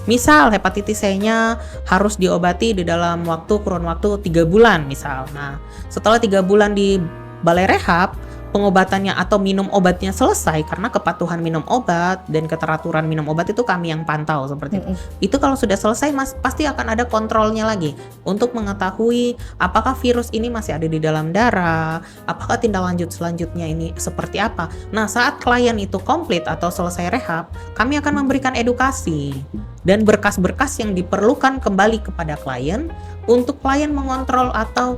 Misal hepatitis C-nya harus diobati di dalam kurun waktu 3 bulan misal. Nah, setelah 3 bulan di balai rehab, pengobatannya atau minum obatnya selesai, karena kepatuhan minum obat dan keteraturan minum obat itu kami yang pantau seperti itu. Itu kalau sudah selesai pasti akan ada kontrolnya lagi untuk mengetahui apakah virus ini masih ada di dalam darah, apakah tindak lanjut selanjutnya ini seperti apa. Nah, saat klien itu komplit atau selesai rehab, kami akan memberikan edukasi dan berkas-berkas yang diperlukan kembali kepada klien untuk klien mengontrol atau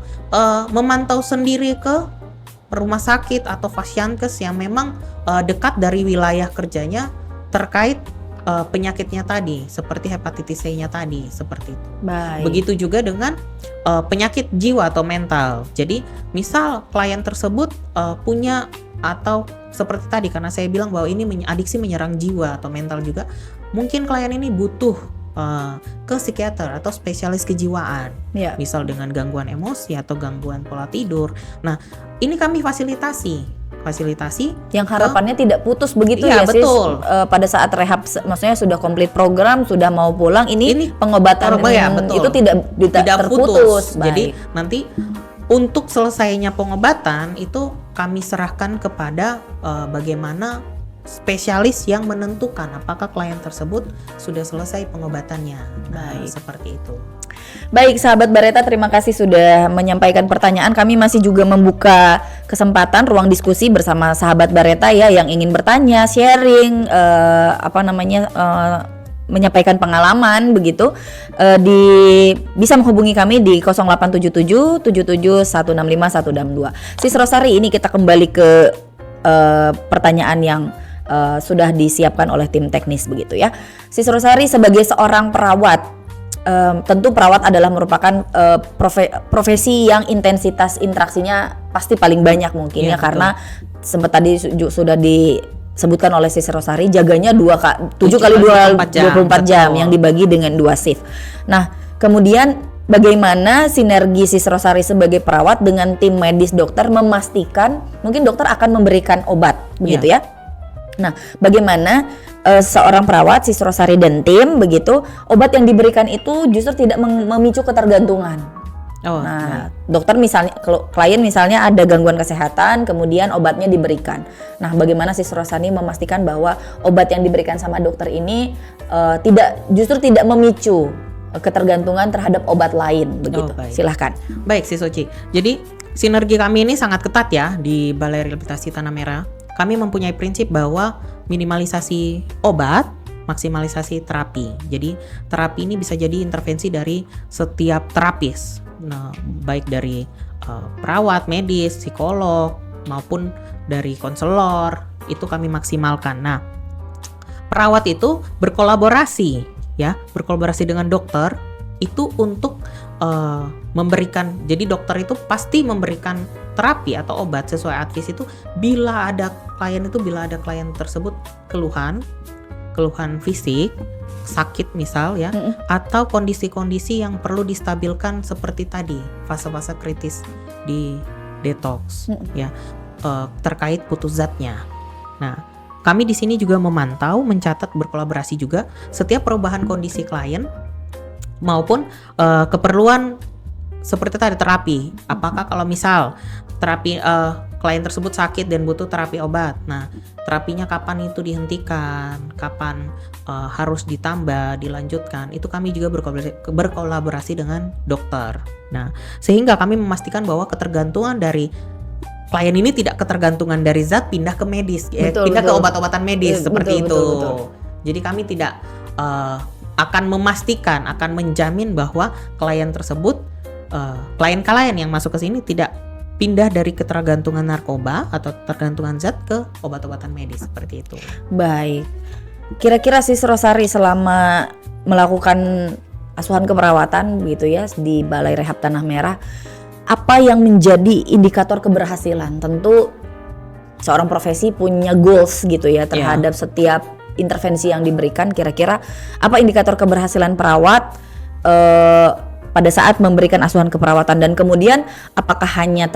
memantau sendiri ke rumah sakit atau fashiankes yang memang dekat dari wilayah kerjanya terkait penyakitnya tadi, seperti hepatitis C-nya tadi, seperti itu. Baik. Begitu juga dengan penyakit jiwa atau mental. Jadi misal klien tersebut punya, atau seperti tadi karena saya bilang bahwa ini adiksi menyerang jiwa atau mental juga, mungkin klien ini butuh ke psikiater atau spesialis kejiwaan, misal dengan gangguan emosi atau gangguan pola tidur. Nah, ini kami fasilitasi yang harapannya tidak putus begitu ya, betul. Sis, pada saat rehab, maksudnya sudah komplit program, sudah mau pulang, ini pengobatan itu tidak terputus. Jadi nanti untuk selesainya pengobatan itu kami serahkan kepada bagaimana spesialis yang menentukan apakah klien tersebut sudah selesai pengobatannya. Baik, seperti itu. Baik, sahabat Bareta, terima kasih sudah menyampaikan pertanyaan. Kami masih juga membuka kesempatan ruang diskusi bersama sahabat Bareta ya yang ingin bertanya, sharing, menyampaikan pengalaman begitu, bisa menghubungi kami di 0877 77 165 162. Sis Rosari, ini kita kembali ke pertanyaan yang sudah disiapkan oleh tim teknis begitu ya. Sis Rosari, sebagai seorang perawat, tentu perawat adalah merupakan profesi yang intensitas interaksinya pasti paling banyak mungkin ya karena sempat tadi sudah disebutkan oleh Sis Rosari, jaganya 7 kali 24 jam yang dibagi dengan 2 shift. Nah, kemudian bagaimana sinergi Sis Rosari sebagai perawat dengan tim medis dokter memastikan mungkin dokter akan memberikan obat begitu ya. Nah, bagaimana seorang perawat, Sis Rosari dan tim begitu, obat yang diberikan itu justru tidak memicu ketergantungan. Dokter misalnya, klien misalnya ada gangguan kesehatan, kemudian obatnya diberikan. Nah, bagaimana Sis Rosari memastikan bahwa obat yang diberikan sama dokter ini justru tidak memicu ketergantungan terhadap obat lain begitu. Silahkan. Baik, Sis Oci. Jadi sinergi kami ini sangat ketat ya di Balai Rehabilitasi Tanah Merah. Kami mempunyai prinsip bahwa minimalisasi obat, maksimalisasi terapi. Jadi terapi ini bisa jadi intervensi dari setiap terapis, baik dari perawat, medis, psikolog, maupun dari konselor, itu kami maksimalkan. Nah, perawat itu berkolaborasi dengan dokter itu untuk memberikan, jadi dokter itu pasti memberikan terapi atau obat sesuai advis itu bila ada klien tersebut keluhan fisik, sakit misal ya, atau kondisi-kondisi yang perlu distabilkan seperti tadi fase-fase kritis di detox ya, terkait putus zatnya. Nah, kami di sini juga memantau, mencatat, berkolaborasi juga setiap perubahan kondisi klien maupun keperluan seperti tadi terapi. Apakah kalau misal terapi klien tersebut sakit dan butuh terapi obat. Nah, terapinya kapan itu dihentikan, kapan harus ditambah, dilanjutkan. Itu kami juga berkolaborasi dengan dokter. Nah, sehingga kami memastikan bahwa ketergantungan dari klien ini tidak ketergantungan dari zat pindah ke medis, pindah ke obat-obatan medis seperti itu. Betul. Jadi kami tidak akan memastikan, akan menjamin bahwa klien tersebut, klien-klien yang masuk ke sini tidak pindah dari ketergantungan narkoba atau ketergantungan zat ke obat-obatan medis seperti itu. Baik. Kira-kira Sis Rosari selama melakukan asuhan keperawatan gitu ya di Balai Rehab Tanah Merah, apa yang menjadi indikator keberhasilan? Tentu seorang profesi punya goals gitu ya terhadap setiap intervensi yang diberikan. Kira-kira apa indikator keberhasilan perawat pada saat memberikan asuhan keperawatan, dan kemudian apakah hanya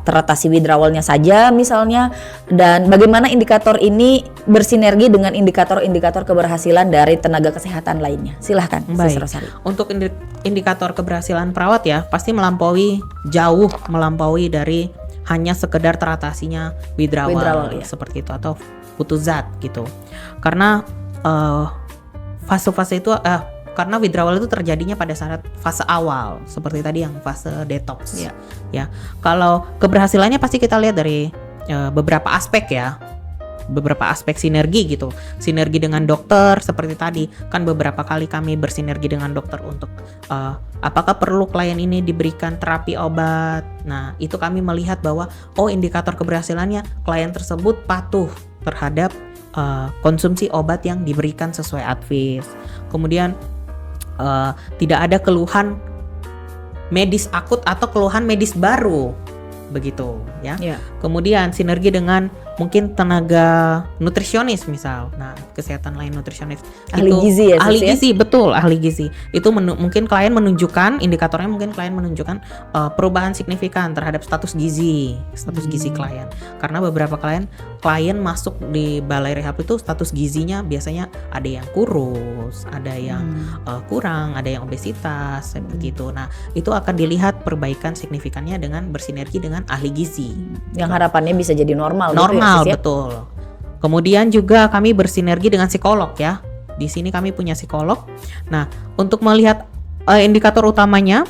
teratasi withdrawalnya saja misalnya, dan bagaimana indikator ini bersinergi dengan indikator-indikator keberhasilan dari tenaga kesehatan lainnya? Silahkan Sis Rosari. Untuk indikator keberhasilan perawat ya pasti jauh melampaui dari hanya sekedar teratasinya withdrawal ya, seperti itu atau putus zat gitu. Karena fase-fase itu karena withdrawal itu terjadinya pada saat fase awal seperti tadi yang fase detox ya. Kalau keberhasilannya pasti kita lihat dari beberapa aspek ya, beberapa aspek sinergi gitu. Sinergi dengan dokter seperti tadi kan beberapa kali kami bersinergi dengan dokter untuk apakah perlu klien ini diberikan terapi obat. Nah itu kami melihat bahwa indikator keberhasilannya klien tersebut patuh terhadap konsumsi obat yang diberikan sesuai advis. Kemudian tidak ada keluhan medis akut atau keluhan medis baru begitu ya. Kemudian sinergi dengan mungkin tenaga nutrisionis misal. Nah, kesehatan lain nutrisionis ahli itu gizi ya, ahli gizi ya? Betul, ahli gizi. Itu mungkin klien menunjukkan indikatornya, mungkin klien menunjukkan perubahan signifikan terhadap status gizi klien. Karena beberapa klien masuk di balai rehab itu status gizinya biasanya ada yang kurus, ada yang kurang, ada yang obesitas seperti itu. Nah, itu akan dilihat perbaikan signifikannya dengan bersinergi dengan ahli gizi. Yang harapannya bisa jadi normal Normal, gitu ya, betul. Kemudian juga kami bersinergi dengan psikolog ya. Di sini kami punya psikolog. Nah, untuk melihat indikator utamanya,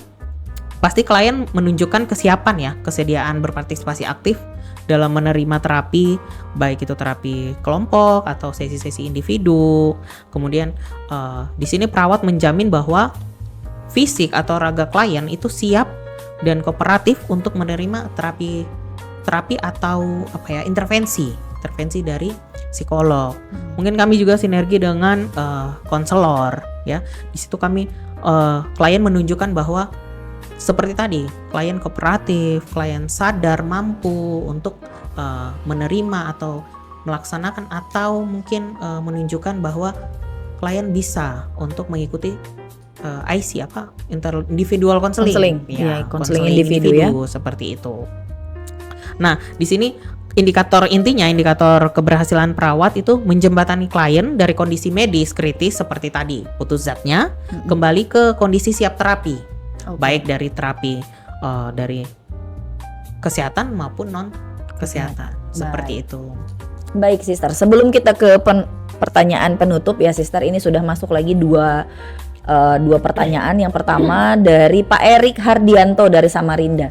pasti klien menunjukkan kesiapan ya, kesediaan berpartisipasi aktif dalam menerima terapi, baik itu terapi kelompok atau sesi-sesi individu. Kemudian di sini perawat menjamin bahwa fisik atau raga klien itu siap dan kooperatif untuk menerima terapi atau intervensi dari psikolog. Mungkin kami juga sinergi dengan konselor ya. Di situ kami klien menunjukkan bahwa seperti tadi, klien kooperatif, klien sadar mampu untuk menerima atau melaksanakan atau mungkin menunjukkan bahwa klien bisa untuk mengikuti IC individual counseling ya, counseling individu ya, seperti itu. Nah, di sini indikator keberhasilan perawat itu menjembatani klien dari kondisi medis kritis seperti tadi putus zatnya kembali ke kondisi siap terapi, baik dari terapi dari kesehatan maupun non kesehatan seperti itu. Baik, Sister. Sebelum kita ke pertanyaan penutup ya, Sister, ini sudah masuk lagi dua pertanyaan. Yang pertama dari Pak Erik Hardianto dari Samarinda.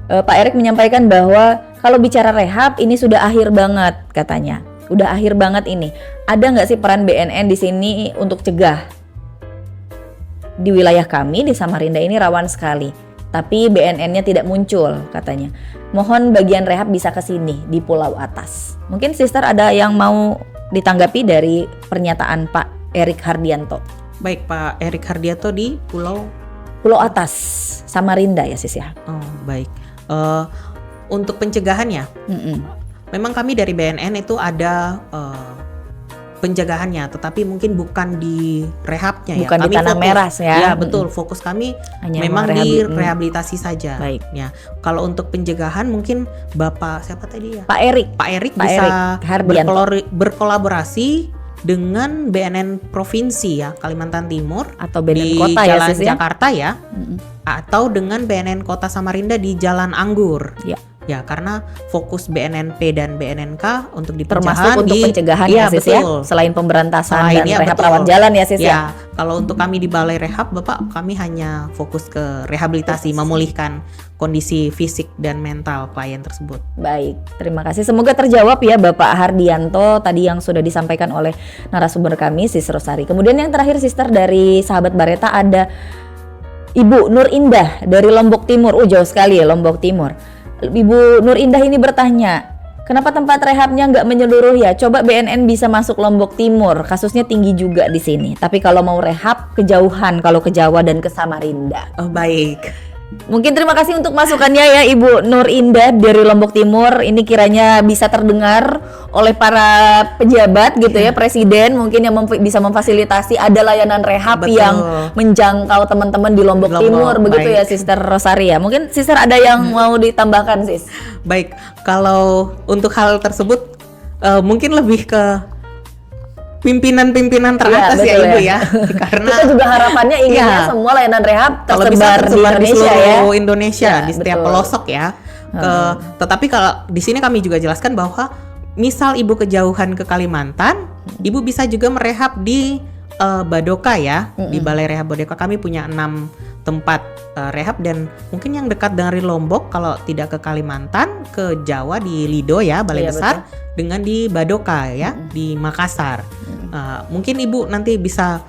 Pak Erik menyampaikan bahwa kalau bicara rehab ini sudah akhir banget katanya. Udah akhir banget ini. Ada nggak sih peran BNN di sini untuk cegah? Di wilayah kami di Samarinda ini rawan sekali, tapi BNN-nya tidak muncul katanya. Mohon bagian rehab bisa ke sini di Pulau Atas. Mungkin Sister ada yang mau ditanggapi dari pernyataan Pak Erik Hardianto. Baik, Pak Erik Hardianto di Pulau Atas Samarinda ya, Sis ya. Oh, baik. Untuk pencegahannya, memang kami dari BNN itu ada pencegahannya, tetapi mungkin bukan di rehabnya bukan ya. Bukan di Tanah Merah ya. Ya betul, fokus kami hanya memang di rehabilitasi saja. Baik. Ya, kalau untuk pencegahan mungkin Bapak siapa tadi ya? Pak Erik bisa berkolaborasi dengan BNN provinsi ya, Kalimantan Timur Atau BNN di kota ya, Jalan Sis, ya? Jakarta ya, atau dengan BNN Kota Samarinda di Jalan Anggur. Ya. Ya, karena fokus BNNP dan BNNK untuk di Termasuk pencegahan untuk pencegahan ya, Sis, ya? betul. Selain pemberantasan Selain, dan ya, rehab betul. rawat jalan ya, Sis, ya? Ya, kalau untuk kami di Balai Rehab, Bapak, kami hanya fokus ke rehabilitasi, memulihkan kondisi fisik dan mental klien tersebut. Baik, terima kasih. Semoga terjawab ya Bapak Hardianto tadi yang sudah disampaikan oleh narasumber kami, Sis Rosari. Kemudian yang terakhir, Sister, dari sahabat Bareta ada Ibu Nur Indah dari Lombok Timur. Jauh sekali ya Lombok Timur. Ibu Nur Indah ini bertanya, kenapa tempat rehabnya nggak menyeluruh ya? Coba BNN bisa masuk Lombok Timur, kasusnya tinggi juga di sini. Tapi kalau mau rehab kejauhan, kalau ke Jawa dan ke Samarinda. Oh, baik. Mungkin terima kasih untuk masukannya ya Ibu Nur Indah dari Lombok Timur. Ini kiranya bisa terdengar oleh para pejabat gitu ya, Presiden mungkin yang bisa memfasilitasi ada layanan rehab Betul. yang menjangkau teman-teman di Lombok Timur, begitu ya baik. Sister Rosari ya. Mungkin Sister ada yang mau ditambahkan, Sis? Baik, kalau untuk hal tersebut mungkin lebih ke pimpinan-pimpinan teratas betul ya Ibu ya. ya. Karena Kita juga harapannya inginnya Iya. semua layanan rehab kalau bisa tersebar di tersebar di Indonesia seluruh ya. Indonesia, Ya, di setiap betul. pelosok ya. Tetapi kalau di sini kami juga jelaskan bahwa misal Ibu kejauhan ke Kalimantan, Ibu bisa juga merehab di Badoka ya. Di Balai Rehab Badoka kami punya 6 tempat rehab, dan mungkin yang dekat dari Lombok kalau tidak ke Kalimantan, ke Jawa di Lido ya, Balai Iya, Besar, dengan di Badoka ya, di Makassar. Mungkin Ibu nanti bisa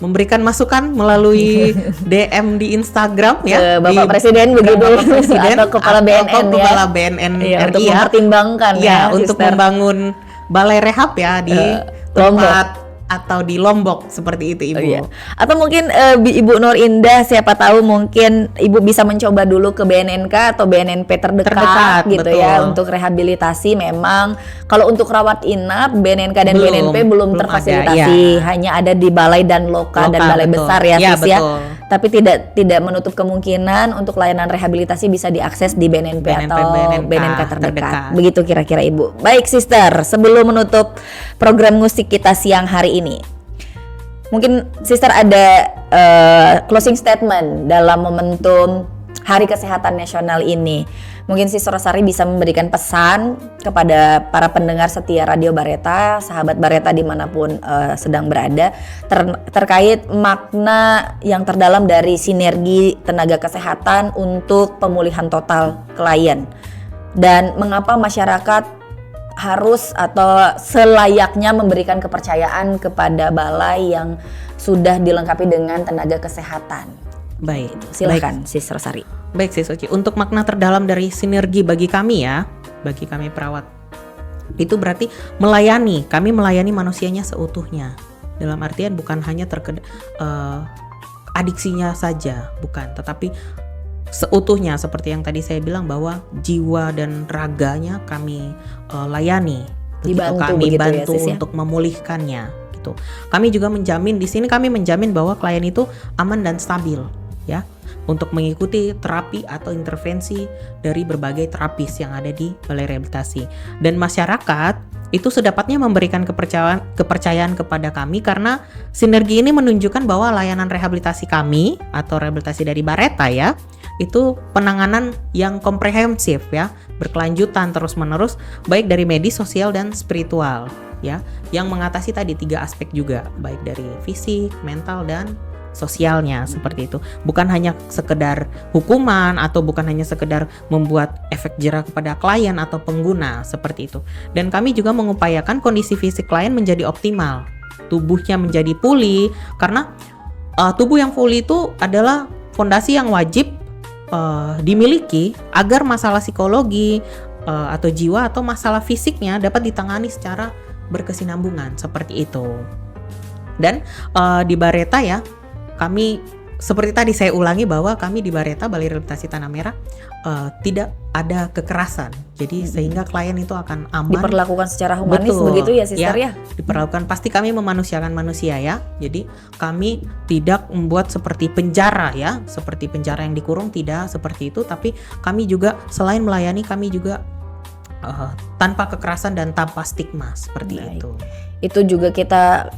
memberikan masukan melalui DM di Instagram ya, Ke Bapak di- Presiden ke begitu, Bapak Presiden atau Kepala BNN ya. Kepala BNN Iya, RI untuk ya. mempertimbangkan Ya, ya, untuk Sister. membangun balai rehab ya di Lombok. tempat atau di Lombok seperti itu Ibu. Oh, iya. Atau mungkin Ibu Nur Indah, siapa tahu mungkin Ibu bisa mencoba dulu ke BNNK atau BNNP terdekat gitu betul. ya untuk rehabilitasi. Memang kalau untuk rawat inap BNNK dan Belum, BNNP belum belum terfasilitasi, ada, hanya ada di balai dan loka dan balai betul. besar ya, Ya, Sis ya. betul. Tapi tidak menutup kemungkinan untuk layanan rehabilitasi bisa diakses di BNNP atau BNNK terdekat. Begitu kira-kira Ibu. Baik Sister, sebelum menutup program musik kita siang hari ini, mungkin Sister ada closing statement dalam momentum Hari Kesehatan Nasional ini. Mungkin Sister Rosari bisa memberikan pesan kepada para pendengar setia Radio Bareta, sahabat Bareta dimanapun sedang berada, terkait makna yang terdalam dari sinergi tenaga kesehatan untuk pemulihan total klien, dan mengapa masyarakat harus atau selayaknya memberikan kepercayaan kepada balai yang sudah dilengkapi dengan tenaga kesehatan. Baik. Silakan Sister Rosari. Baik Sis Oci, untuk makna terdalam dari sinergi bagi kami ya, bagi kami perawat, itu berarti kami melayani manusianya seutuhnya. Dalam artian bukan hanya adiksinya saja, bukan, tetapi seutuhnya, seperti yang tadi saya bilang bahwa jiwa dan raganya kami layani. Dibantu Kami begitu ya, bantu Sis, ya? untuk memulihkannya gitu. Kami juga menjamin di sini, kami menjamin bahwa klien itu aman dan stabil ya, untuk mengikuti terapi atau intervensi dari berbagai terapis yang ada di balai rehabilitasi. Dan masyarakat itu sedapatnya memberikan kepercayaan kepada kami, karena sinergi ini menunjukkan bahwa layanan rehabilitasi kami atau rehabilitasi dari Bareta ya, itu penanganan yang komprehensif ya, berkelanjutan terus-menerus, baik dari medis, sosial, dan spiritual ya, yang mengatasi tadi 3 aspek juga, baik dari fisik, mental, dan sosialnya, seperti itu. Bukan hanya sekedar hukuman atau bukan hanya sekedar membuat efek jera kepada klien atau pengguna, seperti itu. Dan kami juga mengupayakan kondisi fisik klien menjadi optimal, tubuhnya menjadi pulih, karena tubuh yang pulih itu adalah fondasi yang wajib dimiliki agar masalah psikologi atau jiwa atau masalah fisiknya dapat ditangani secara berkesinambungan, seperti itu. Dan di Bareta ya, kami seperti tadi saya ulangi bahwa kami di Bareta, Balai Rehabilitasi Tanah Merah, tidak ada kekerasan. Jadi sehingga klien itu akan aman. Diperlakukan secara humanis. Betul. Begitu ya Sister ya? Diperlakukan, pasti kami memanusiakan manusia ya. Jadi kami tidak membuat seperti penjara ya, seperti penjara yang dikurung, tidak seperti itu. Tapi kami juga selain melayani, kami juga tanpa kekerasan dan tanpa stigma seperti Baik. itu. Itu juga kita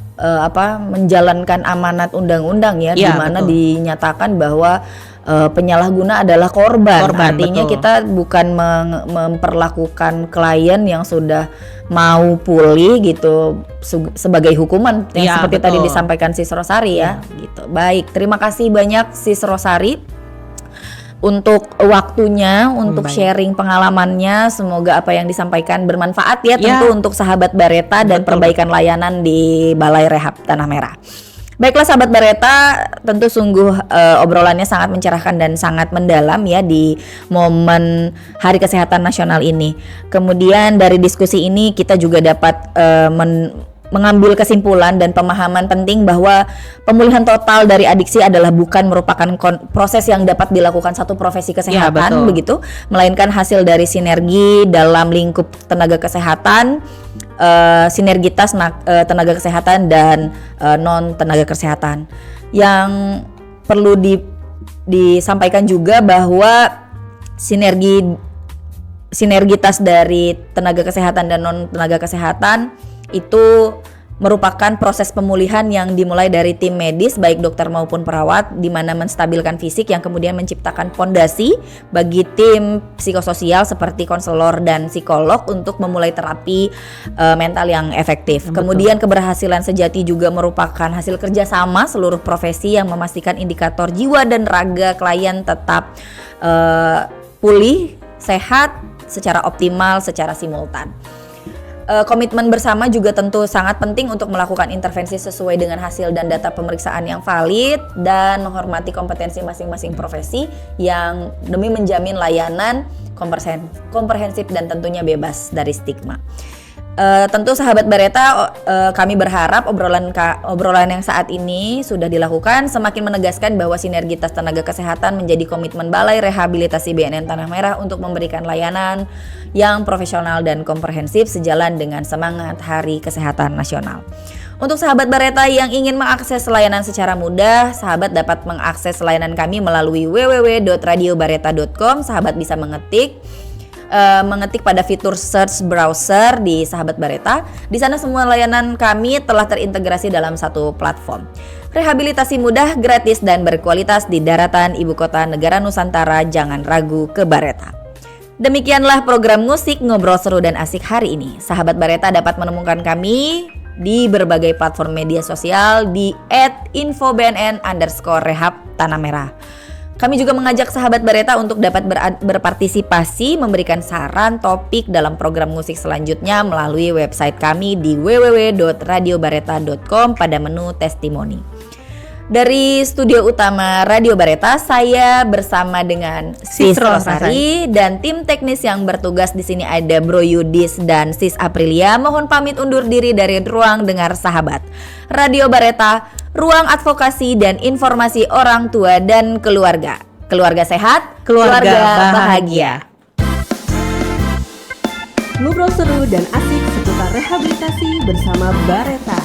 menjalankan amanat undang-undang ya, di Iya, mana betul. dinyatakan bahwa penyalahguna adalah korban. Artinya betul. kita bukan memperlakukan klien yang sudah mau pulih gitu sebagai hukuman yang Iya, seperti tadi betul. disampaikan Sis Rosari ya, gitu. Baik, terima kasih banyak Sis Rosari untuk waktunya, untuk Baik. sharing pengalamannya. Semoga apa yang disampaikan bermanfaat ya, Ya. tentu untuk sahabat Bareta dan Betul, perbaikan layanan di Balai Rehab Tanah Merah. Baiklah sahabat Bareta, tentu sungguh obrolannya sangat mencerahkan dan sangat mendalam ya di momen Hari Kesehatan Nasional ini. Kemudian dari diskusi ini kita juga dapat mengambil kesimpulan dan pemahaman penting bahwa pemulihan total dari adiksi adalah bukan merupakan proses yang dapat dilakukan satu profesi kesehatan, betul. begitu, melainkan hasil dari sinergi dalam lingkup tenaga kesehatan, sinergitas tenaga kesehatan dan non tenaga kesehatan. Yang perlu disampaikan juga bahwa sinergitas dari tenaga kesehatan dan non tenaga kesehatan itu merupakan proses pemulihan yang dimulai dari tim medis baik dokter maupun perawat, di mana menstabilkan fisik yang kemudian menciptakan fondasi bagi tim psikososial seperti konselor dan psikolog untuk memulai terapi mental yang efektif. Betul. Kemudian keberhasilan sejati juga merupakan hasil kerjasama seluruh profesi yang memastikan indikator jiwa dan raga klien tetap pulih, sehat secara optimal, secara simultan. Komitmen bersama juga tentu sangat penting untuk melakukan intervensi sesuai dengan hasil dan data pemeriksaan yang valid dan menghormati kompetensi masing-masing profesi yang demi menjamin layanan komprehensif dan tentunya bebas dari stigma. Tentu sahabat Bareta, kami berharap obrolan yang saat ini sudah dilakukan semakin menegaskan bahwa sinergitas tenaga kesehatan menjadi komitmen Balai Rehabilitasi BNN Tanah Merah untuk memberikan layanan yang profesional dan komprehensif sejalan dengan semangat Hari Kesehatan Nasional. Untuk sahabat Bareta yang ingin mengakses layanan secara mudah, sahabat dapat mengakses layanan kami melalui www.radiobareta.com. Sahabat bisa mengetik pada fitur search browser di sahabat Bareta. Di sana semua layanan kami telah terintegrasi dalam satu platform. Rehabilitasi mudah, gratis dan berkualitas di daratan ibu kota negara Nusantara. Jangan ragu ke Bareta. Demikianlah program musik ngobrol seru dan asik hari ini. Sahabat Bareta dapat menemukan kami di berbagai platform media sosial di @infobnn_rehab Tanah Merah. Kami juga mengajak sahabat Bareta untuk dapat berpartisipasi, memberikan saran topik dalam program musik selanjutnya melalui website kami di www.radiobareta.com pada menu testimoni. Dari studio utama Radio Bareta, saya bersama dengan Sis Rosari dan tim teknis yang bertugas di sini ada Bro Yudis dan Sis Aprilia. Mohon pamit undur diri dari ruang dengar sahabat. Radio Bareta, ruang advokasi dan informasi orang tua dan keluarga. Keluarga sehat, Keluarga bahagia. Ngobrol seru dan asik seputar rehabilitasi bersama Bareta.